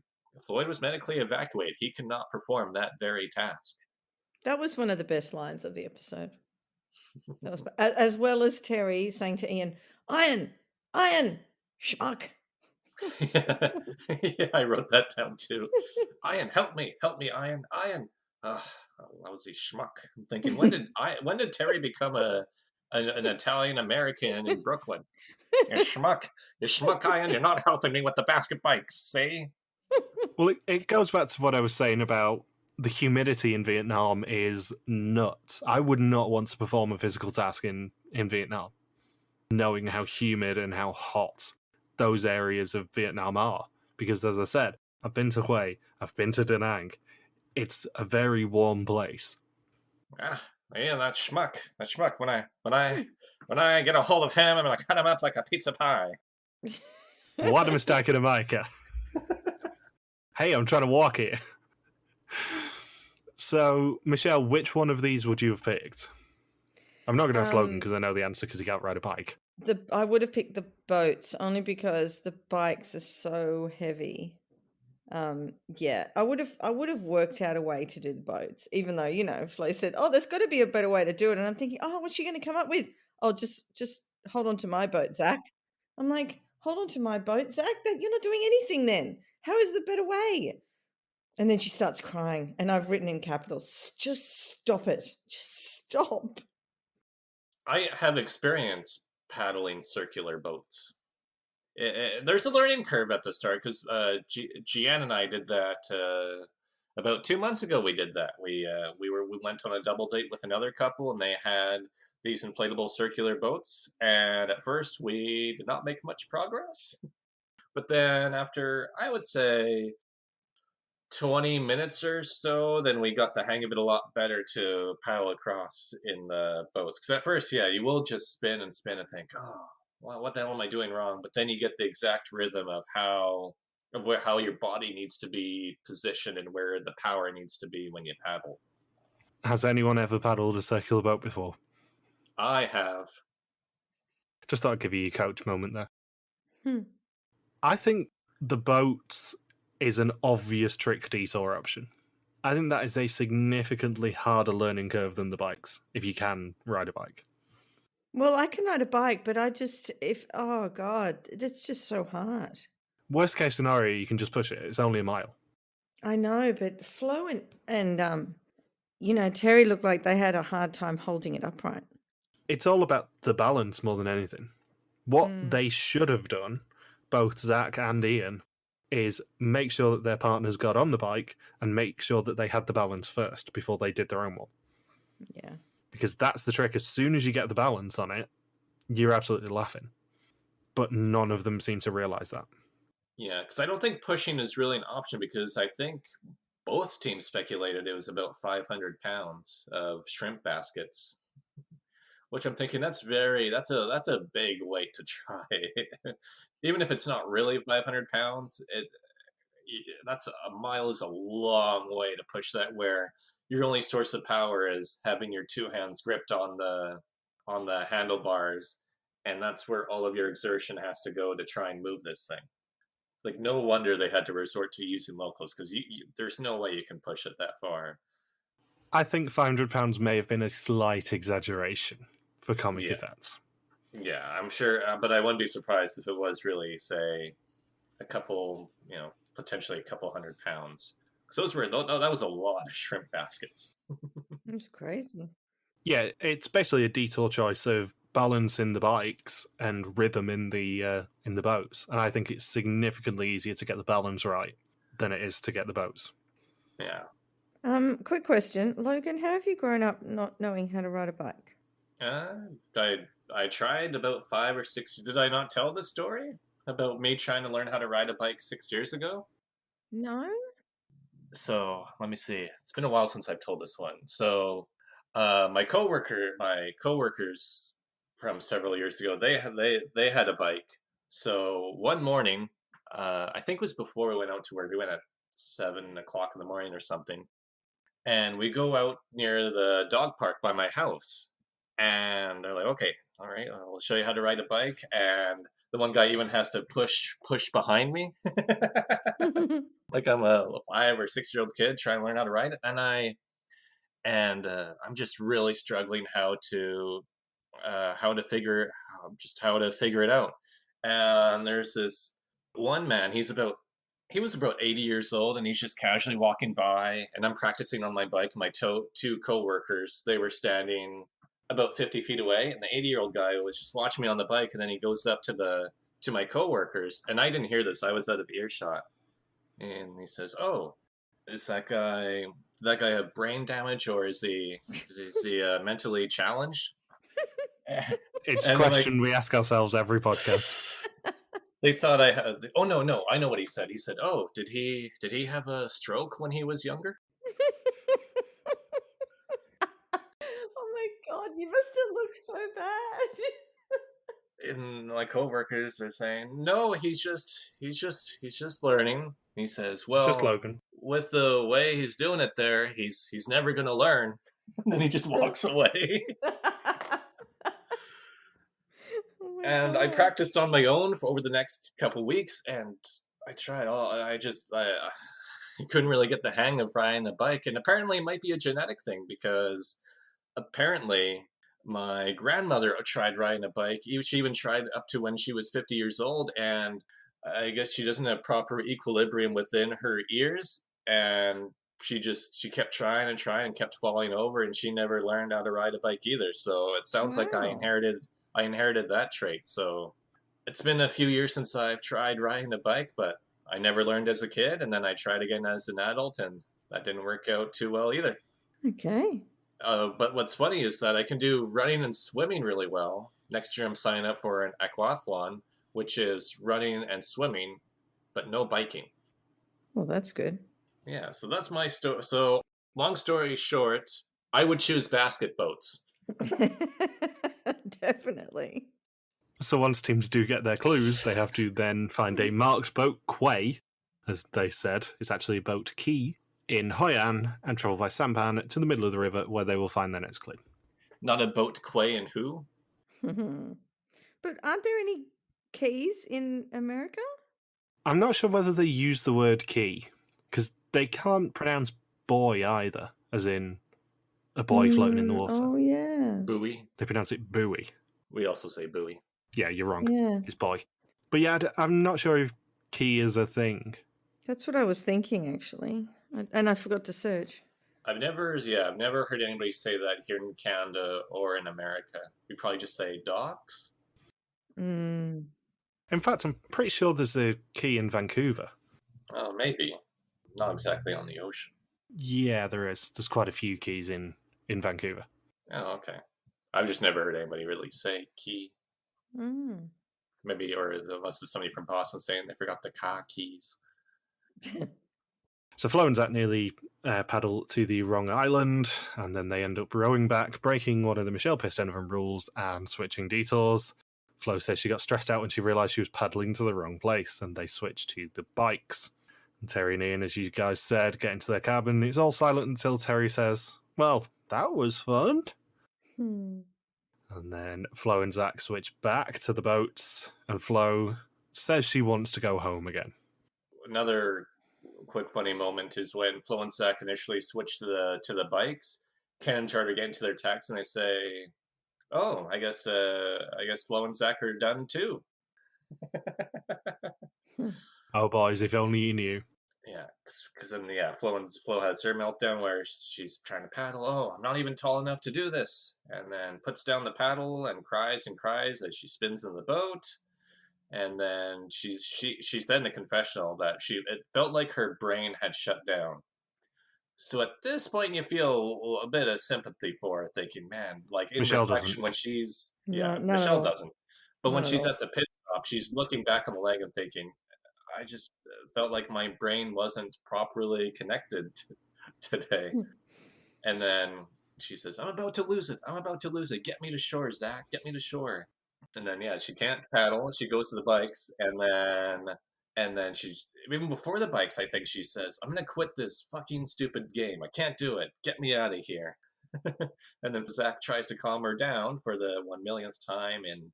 was medically evacuated. He could not perform that very task. That was one of the best lines of the episode. That was, as well as Teri saying to Ian, "Iron, schmuck." Yeah, I wrote that down too. Ian, help me, Ian. Lousy schmuck. I'm thinking, when did Teri become an Italian American in Brooklyn? You schmuck, Ian. You're not helping me with the basket bikes. See? Well, it goes back to what I was saying about the humidity in Vietnam is nuts. I would not want to perform a physical task in Vietnam, knowing how humid and how hot those areas of Vietnam are. Because, as I said, I've been to Hue, I've been to Da Nang. It's a very warm place. Yeah, that schmuck. When I get a hold of him, I'm gonna cut him up like a pizza pie. What a mistake in America. Hey, I'm trying to walk here. So, Michelle, which one of these would you have picked? I'm not going to ask Logan because I know the answer because he can't ride a bike. I would have picked the boats only because the bikes are so heavy. Yeah, I would have worked out a way to do the boats, even though Flo said, "Oh, there's got to be a better way to do it," and I'm thinking, "Oh, what's she going to come up with? "Oh, just hold on to my boat, Zach." I'm like, "Hold on to my boat, Zach? That you're not doing anything then. How is the better way?" And then she starts crying, and I've written in capitals, "Just stop it. Just stop." I have experience paddling circular boats. There's a learning curve at the start because Gian and I did that about 2 months ago. We did that. We went on a double date with another couple, and they had these inflatable circular boats. And at first, we did not make much progress. But then, after I would say 20 minutes or so, then we got the hang of it a lot better to paddle across in the boats. Because at first, yeah, you will just spin and spin and think, oh, well, what the hell am I doing wrong? But then you get the exact rhythm of how your body needs to be positioned and where the power needs to be when you paddle. Has anyone ever paddled a circular boat before? I have. Just thought I'd give you a coach moment there. Hmm. I think the boats is an obvious trick detour option. I think that is a significantly harder learning curve than the bikes, if you can ride a bike. Well, I can ride a bike, but oh God, it's just so hard. Worst case scenario, you can just push it. It's only a mile. I know, but Flo and Teri looked like they had a hard time holding it upright. It's all about the balance more than anything. What Mm. they should have done, both Zach and Ian, is make sure that their partners got on the bike and make sure that they had the balance first before they did their own one. Yeah. Because that's the trick. As soon as you get the balance on it, you're absolutely laughing. But none of them seem to realize that. Yeah, because I don't think pushing is really an option because I think both teams speculated it was about 500 pounds of shrimp baskets. Which I'm thinking that's a big weight to try. Even if it's not really 500 pounds, that's a mile is a long way to push that where your only source of power is having your two hands gripped on the handlebars, and that's where all of your exertion has to go to try and move this thing. Like no wonder they had to resort to using locals because there's no way you can push it that far. I think £500 may have been a slight exaggeration for comic Yeah. effects. Yeah, I'm sure, but I wouldn't be surprised if it was really, say, a couple, potentially a couple 100 pounds. Because that was a lot of shrimp baskets. It was crazy. Yeah, it's basically a detour choice of balance in the bikes and rhythm in the boats, and I think it's significantly easier to get the balance right than it is to get the boats. Yeah. Quick question, Logan, how have you grown up not knowing how to ride a bike? I tried about 5 or 6. Did I not tell the story about me trying to learn how to ride a bike 6 years ago? No? So let me see. It's been a while since I've told this one. So my coworkers from several years ago, they had a bike. So one morning, I think it was before we went out to work. We went at 7 o'clock in the morning or something, and we go out near the dog park by my house. And they're like, "Okay, all right, we'll show you how to ride a bike." And the one guy even has to push behind me. Like I'm a 5 or 6 year old kid trying to learn how to ride it, and I'm just really struggling how to figure it out. And there's this one man. He was about 80 years old, and he's just casually walking by, and I'm practicing on my bike. My two coworkers, they were standing about 50 feet away, and the 80-year-old guy was just watching me on the bike, and then he goes up to my coworkers, and I didn't hear this. I was out of earshot. And he says, "Oh, is that guy have brain damage, or is he mentally challenged?" It's a And then question we ask ourselves every podcast. they thought I had. Oh no, I know what he said. He said, "Oh, did he have a stroke when he was younger?" Oh my God, you must have looked so bad. And my coworkers are saying, "No, he's just learning." He says, It's just "Well, Logan. with the way he's doing it there, he's never gonna learn." And then he just walks away. Oh my And I God. practiced on my own for over the next couple weeks, and I tried all. I couldn't really get the hang of riding a bike, and apparently it might be a genetic thing because apparently My grandmother tried riding a bike. She even tried up to when she was 50 years old, and I guess she doesn't have proper equilibrium within her ears, and she kept trying and trying and kept falling over, and she never learned how to ride a bike either. So it sounds like Wow. I inherited that trait. So it's been a few years since I've tried riding a bike, but I never learned as a kid, and then I tried again as an adult, and that didn't work out too well either. Okay. But what's funny is that I can do running and swimming really well. Next year, I'm signing up for an aquathlon, which is running and swimming, but no biking. Well, that's good. Yeah, so that's my story. So, long story short, I would choose basket boats. Definitely. So once teams do get their clues, they have to then find a marked boat, quay, as they said. It's actually a boat key in Hoi An and travel by sampan to the middle of the river where they will find their next clue. Not a boat quay and who? But aren't there any keys in America? I'm not sure whether they use the word key, because they can't pronounce boy either, as in a boy floating in the water. Oh, yeah. Buoy. They pronounce it buoy. We also say buoy. Yeah, you're wrong. Yeah. It's boy. But yeah, I'm not sure if key is a thing. That's what I was thinking, actually. And I forgot to search. I've never heard anybody say that here in Canada or in America. We probably just say docks. Mm. In fact, I'm pretty sure there's a key in Vancouver. Oh, maybe. Not exactly on the ocean. Yeah, there is. There's quite a few keys in Vancouver. Oh, okay. I've just never heard anybody really say key. Mm. Maybe, or unless it's somebody from Boston saying they forgot the car keys. So Flo and Zach nearly paddle to the wrong island, and then they end up rowing back, breaking one of the Michelle pissed Donovan rules and switching detours. Flo says she got stressed out when she realised she was paddling to the wrong place, and they switch to the bikes. And Teri and Ian, as you guys said, get into their cabin. It's all silent until Teri says, "Well, that was fun." Hmm. And then Flo and Zach switch back to the boats, and Flo says she wants to go home again. Another quick funny moment is when Flo and Zach initially switch to the bikes. Ken and Charter get into their taxi and they say, "Oh, I guess Flo and Zach are done too." Oh, boys, if only you knew. Yeah, because then Flo has her meltdown where she's trying to paddle. Oh, I'm not even tall enough to do this, and then puts down the paddle and cries as she spins in the boat. And then she said in the confessional that it felt like her brain had shut down. So at this point, you feel a bit of sympathy for her, thinking, man, like in Michelle reflection, doesn't. when she's Not at Michelle all. doesn't, but when Not at she's all. at the pit stop, she's looking back on the leg and thinking, I just felt like my brain wasn't properly connected today. And then she says, I'm about to lose it. I'm about to lose it. Get me to shore, Zach. Get me to shore. And then she can't paddle. She goes to the bikes, and then she's even before the bikes. I think she says, "I'm gonna quit this fucking stupid game. I can't do it. Get me out of here." And then Zach tries to calm her down for the 1 millionth time in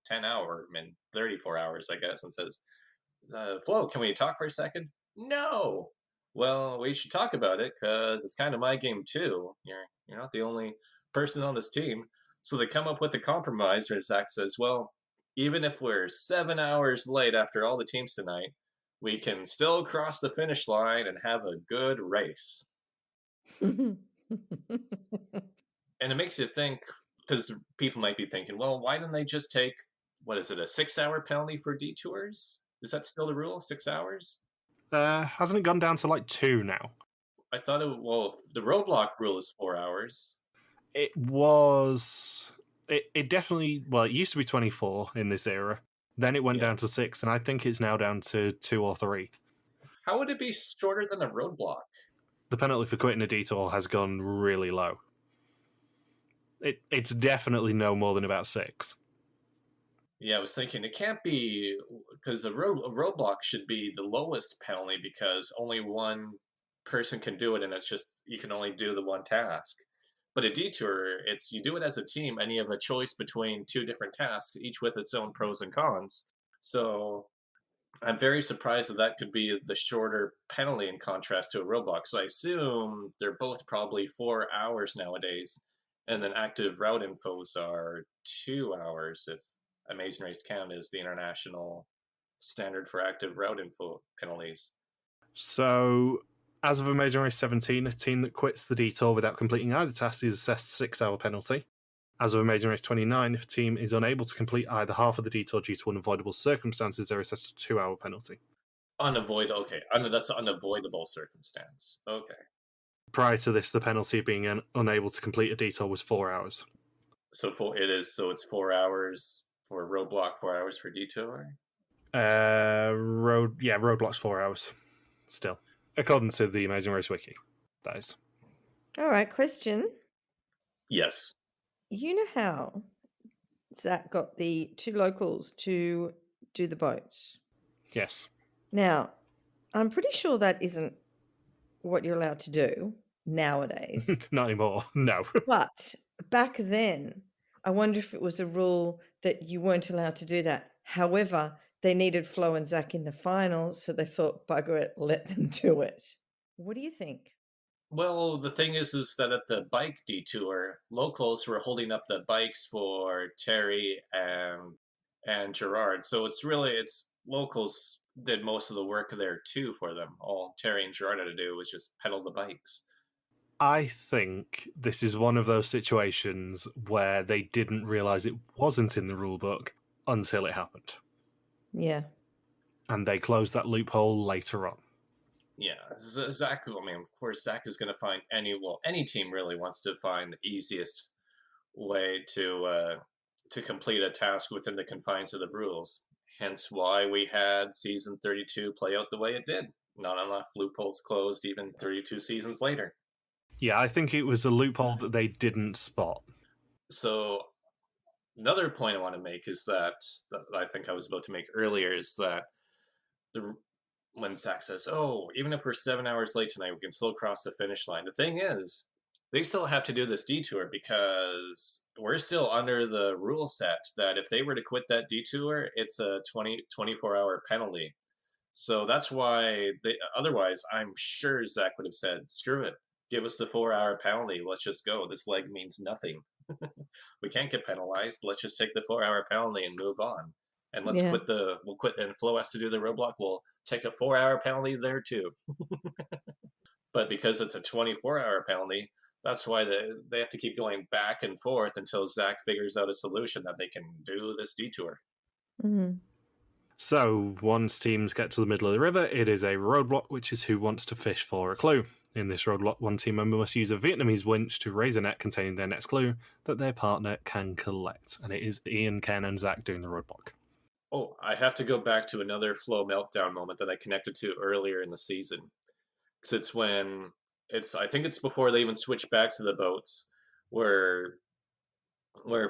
34 hours, I guess, and says, "Flo, can we talk for a second?" No. Well, we should talk about it because it's kind of my game too. You're not the only person on this team. So they come up with a compromise where Zach says, "Well, even if we're 7 hours late after all the teams tonight, we can still cross the finish line and have a good race." And it makes you think, because people might be thinking, well, why didn't they just take, what is it, a 6 hour penalty for detours? Is that still the rule? 6 hours? Hasn't it gone down to like 2 now? I thought the roadblock rule is 4 hours. It was. It definitely. Well, it used to be 24 in this era. Then it went Yeah. down to 6, and I think it's now down to 2 or 3. How would it be shorter than a roadblock? The penalty for quitting a detour has gone really low. It's definitely no more than about 6. Yeah, I was thinking it can't be, because a roadblock should be the lowest penalty because only one person can do it, and it's just you can only do the one task. But a detour, it's you do it as a team, and you have a choice between two different tasks, each with its own pros and cons. So I'm very surprised that could be the shorter penalty in contrast to a roadblock. So I assume they're both probably 4 hours nowadays. And then active route infos are 2 hours if Amazing Race Count is the international standard for active route info penalties. So, as of Amazing Race 17, a team that quits the detour without completing either task is assessed a 6-hour penalty. As of Amazing Race 29, if a team is unable to complete either half of the detour due to unavoidable circumstances, they're assessed a 2-hour penalty. Unavoidable. Okay, that's an unavoidable circumstance. Okay. Prior to this, the penalty of being unable to complete a detour was 4 hours. So it's 4 hours for roadblock, 4 hours for detour. Roadblock's 4 hours. Still, according to the Amazing Race Wiki, that is. All right, question. Yes. You know how Zach got the 2 locals to do the boats? Yes. Now, I'm pretty sure that isn't what you're allowed to do nowadays. Not anymore. No. But back then, I wonder if it was a rule that you weren't allowed to do that. However, they needed Flo and Zach in the final, so they thought, bugger it, let them do it. What do you think? Well, the thing is that at the bike detour, locals were holding up the bikes for Teri and Gerard. So it's locals did most of the work there too for them. All Teri and Gerard had to do was just pedal the bikes. I think this is one of those situations where they didn't realise it wasn't in the rule book until it happened. Yeah. And they closed that loophole later on. Yeah, Zach, I mean, of course, Zach is going to find any team really wants to find the easiest way to complete a task within the confines of the rules. Hence why we had season 32 play out the way it did. Not enough loopholes closed even 32 seasons later. Yeah, I think it was a loophole that they didn't spot. So another point I want to make is that I think I was about to make earlier is that when Zach says, "Oh, even if we're 7 hours late tonight, we can still cross the finish line." The thing is, they still have to do this detour because we're still under the rule set that if they were to quit that detour, it's a 24-hour penalty. So that's why otherwise, I'm sure Zach would have said, "Screw it. Give us the 4-hour penalty. Let's just go. This leg means nothing. We can't get penalized. Let's just take the 4-hour penalty and move on. And we'll quit, and Flo has to do the roadblock. We'll take a 4-hour penalty there too." But because it's a 24-hour penalty, that's why they have to keep going back and forth until Zach figures out a solution that they can do this detour. Mm-hmm. So, once teams get to the middle of the river, it is a roadblock, which is who wants to fish for a clue. In this roadblock, one team member must use a Vietnamese winch to raise a net containing their next clue that their partner can collect. And it is Ian, Ken, and Zach doing the roadblock. Oh, I have to go back to another Flo meltdown moment that I connected to earlier in the season. Because I think it's before they even switch back to the boats, where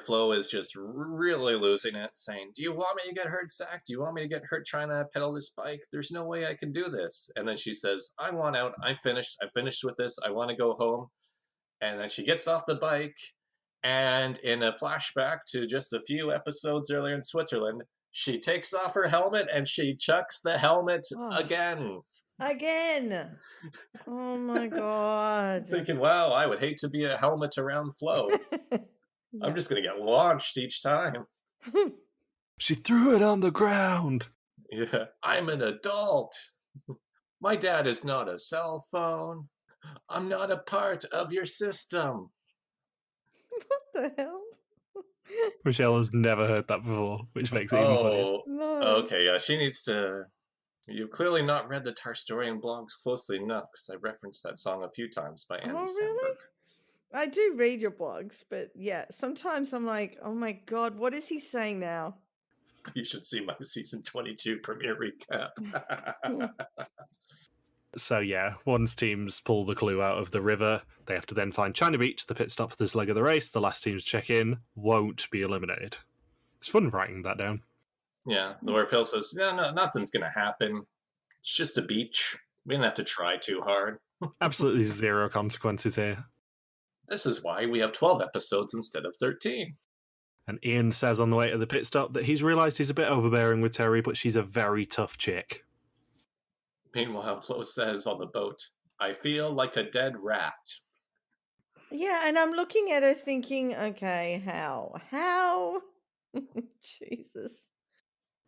Flo is just really losing it, saying, "Do you want me to get hurt, Zach? Do you want me to get hurt trying to pedal this bike? There's no way I can do this." And then she says, "I want out. I'm finished. I'm finished with this. I want to go home." And then she gets off the bike, and in a flashback to just a few episodes earlier in Switzerland, she takes off her helmet and she chucks the helmet again. Again. Oh my God. Thinking, wow, I would hate to be a helmet around Flo. I'm just going to get launched each time. She threw it on the ground. Yeah, I'm an adult. My dad is not a cell phone. I'm not a part of your system. What the hell? Michelle has never heard that before, which makes it even funnier. No. Okay, yeah, she needs to... You've clearly not read the Tarstorian blogs closely enough, because I referenced that song a few times by Andy Samberg. I do read your blogs, but yeah, sometimes I'm like, oh my God, what is he saying now? You should see my season 22 premiere recap. So yeah, once teams pull the clue out of the river, they have to then find China Beach, the pit stop for this leg of the race. The last teams check in won't be eliminated. It's fun writing that down. Yeah, where Phil says, no, nothing's going to happen. It's just a beach. We didn't have to try too hard. Absolutely zero consequences here. This is why we have 12 episodes instead of 13. And Ian says on the way to the pit stop that he's realised he's a bit overbearing with Teri, but she's a very tough chick. Meanwhile, Flo says on the boat, "I feel like a dead rat." Yeah, and I'm looking at her thinking, okay, how? Jesus.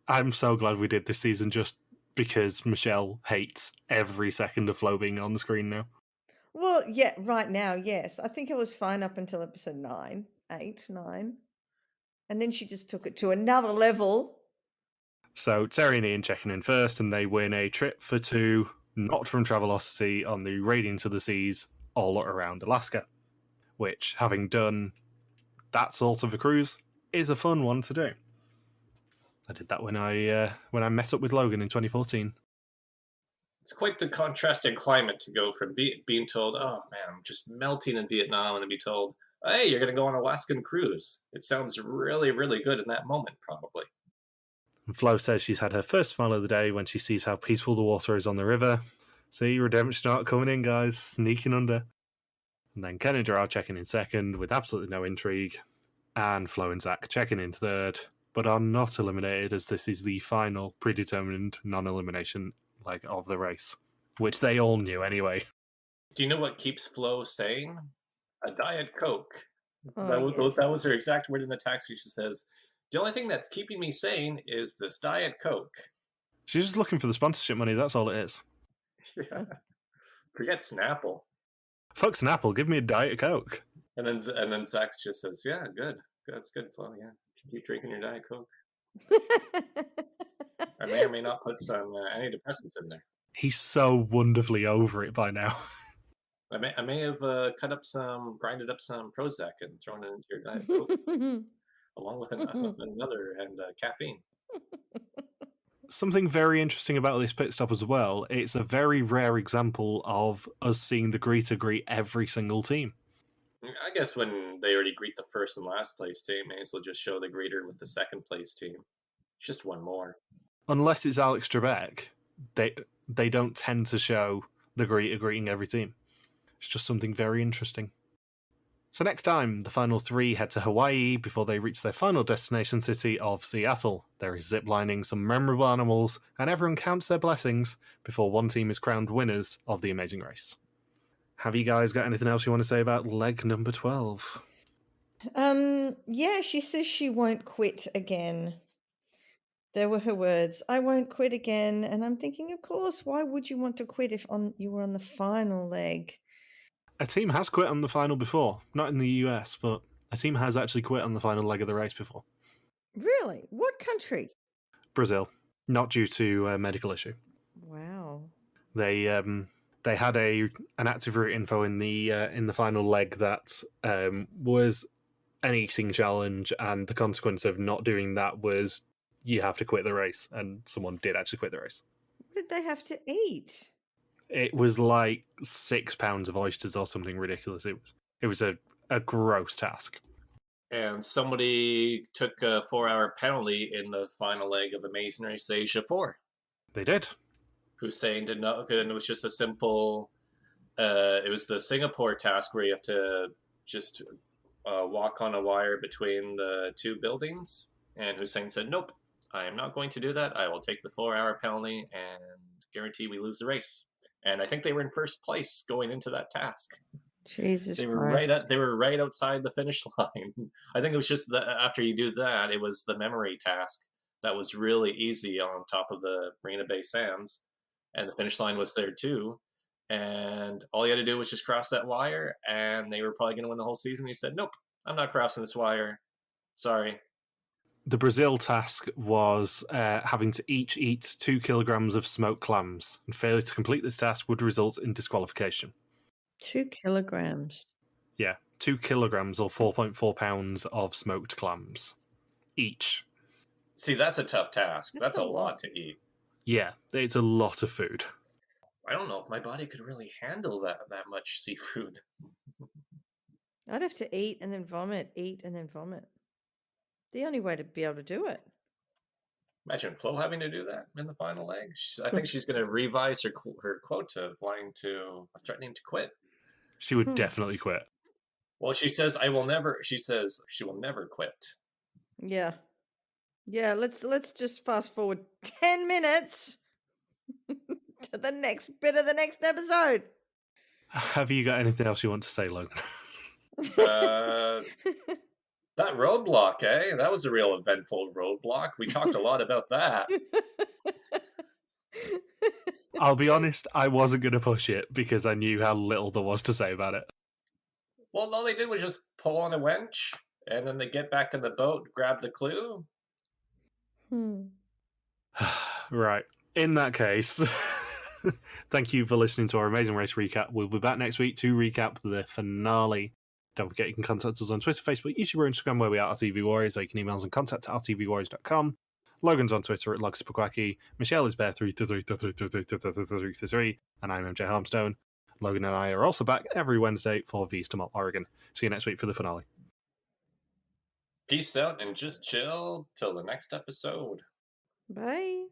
I'm so glad we did this season just because Michelle hates every second of Flo being on the screen now. Well, yeah, right now, yes. I think it was fine up until episode 9, 8, 9. And then she just took it to another level. So Teri and Ian checking in first, and they win a trip for 2, not from Travelocity, on the Radiance of the Seas, all around Alaska. Which, having done that sort of a cruise, is a fun one to do. I did that when I met up with Logan in 2014. It's quite the contrasting climate to go from being told, "Oh man, I'm just melting in Vietnam," and to be told, "Hey, you're going to go on an Alaskan cruise." It sounds really, really good in that moment, probably. And Flo says she's had her first smile of the day when she sees how peaceful the water is on the river. See, redemption arc coming in, guys, sneaking under. And then Ken and Gerard checking in second with absolutely no intrigue. And Flo and Zach checking in third, but are not eliminated as this is the final predetermined non-elimination leg of the race, which they all knew anyway. Do you know what keeps Flo sane? A Diet Coke. Oh, yes. That was her exact word in the taxi. She says, "The only thing that's keeping me sane is this Diet Coke." She's just looking for the sponsorship money, that's all it is. Yeah. Forget Snapple. Fuck Snapple, give me a Diet Coke. And then Zach just says, "Yeah, good. That's good, Flo. Yeah, keep drinking your Diet Coke. I may or may not put some antidepressants in there. He's so wonderfully over it by now. I may have grinded up some Prozac and thrown it into your Diet Coke, along with another and caffeine." Something very interesting about this pit stop as well, it's a very rare example of us seeing the greeter greet every single team. I guess when they already greet the first and last place team, may as well just show the greeter with the second place team. Just one more. Unless it's Alex Trebek, they don't tend to show the greeter greeting every team. It's just something very interesting. So next time, the final 3 head to Hawaii before they reach their final destination city of Seattle. There is ziplining, some memorable animals, and everyone counts their blessings before one team is crowned winners of the Amazing Race. Have you guys got anything else you want to say about leg number 12? Yeah, she says she won't quit again. There were her words. I won't quit again. And I'm thinking, of course, why would you want to quit if you were on the final leg? A team has quit on the final before. Not in the US, but a team has actually quit on the final leg of the race before. Really? What country? Brazil. Not due to a medical issue. Wow. They had an active route info in the final leg that was an eating challenge, and the consequence of not doing that was you have to quit the race, and someone did actually quit the race. What did they have to eat? It was like 6 pounds of oysters or something ridiculous. It was a gross task. And somebody took a 4-hour penalty in the final leg of Amazing Race Asia 4. They did. Hussein did not, and it was just a simple. It was the Singapore task where you have to just walk on a wire between the 2 buildings. And Hussein said, "Nope, I am not going to do that. I will take the 4-hour penalty and guarantee we lose the race." And I think they were in first place going into that task. Jesus They were Christ. they were right outside the finish line. I think it was just after you do that, it was the memory task that was really easy on top of the Marina Bay Sands, and the finish line was there too. And all you had to do was just cross that wire, and they were probably going to win the whole season. He said, "Nope, I'm not crossing this wire. Sorry." The Brazil task was having to each eat 2 kilograms of smoked clams, and failure to complete this task would result in disqualification. 2 kilograms. Yeah, 2 kilograms or 4.4 pounds of smoked clams each. See, that's a tough task. That's a lot to eat. Yeah, it's a lot of food. I don't know if my body could really handle that much seafood. I'd have to eat and then vomit, eat and then vomit. The only way to be able to do it. Imagine Flo having to do that in the final leg. I think she's going to revise her quote of threatening to quit. She would definitely quit. Well, she says, she says she will never quit. Yeah. Yeah, let's just fast forward 10 minutes to the next bit of the next episode. Have you got anything else you want to say, Logan? That roadblock, eh? That was a real eventful roadblock. We talked a lot about that. I'll be honest, I wasn't going to push it because I knew how little there was to say about it. Well, all they did was just pull on a winch, and then they get back in the boat, grab the clue. Right. In that case, thank you for listening to our Amazing Race recap. We'll be back next week to recap the finale. Don't forget you can contact us on Twitter, Facebook, YouTube, or Instagram, where we are RTV Warriors, or you can email us on contact@rtvwarriors.com. Logan's on Twitter at Logspaquacky. Michelle is Bear3333333, and I'm MJ Harmstone. Logan and I are also back every Wednesday for Vista Mall, Oregon. See you next week for the finale. Peace out and just chill till the next episode. Bye.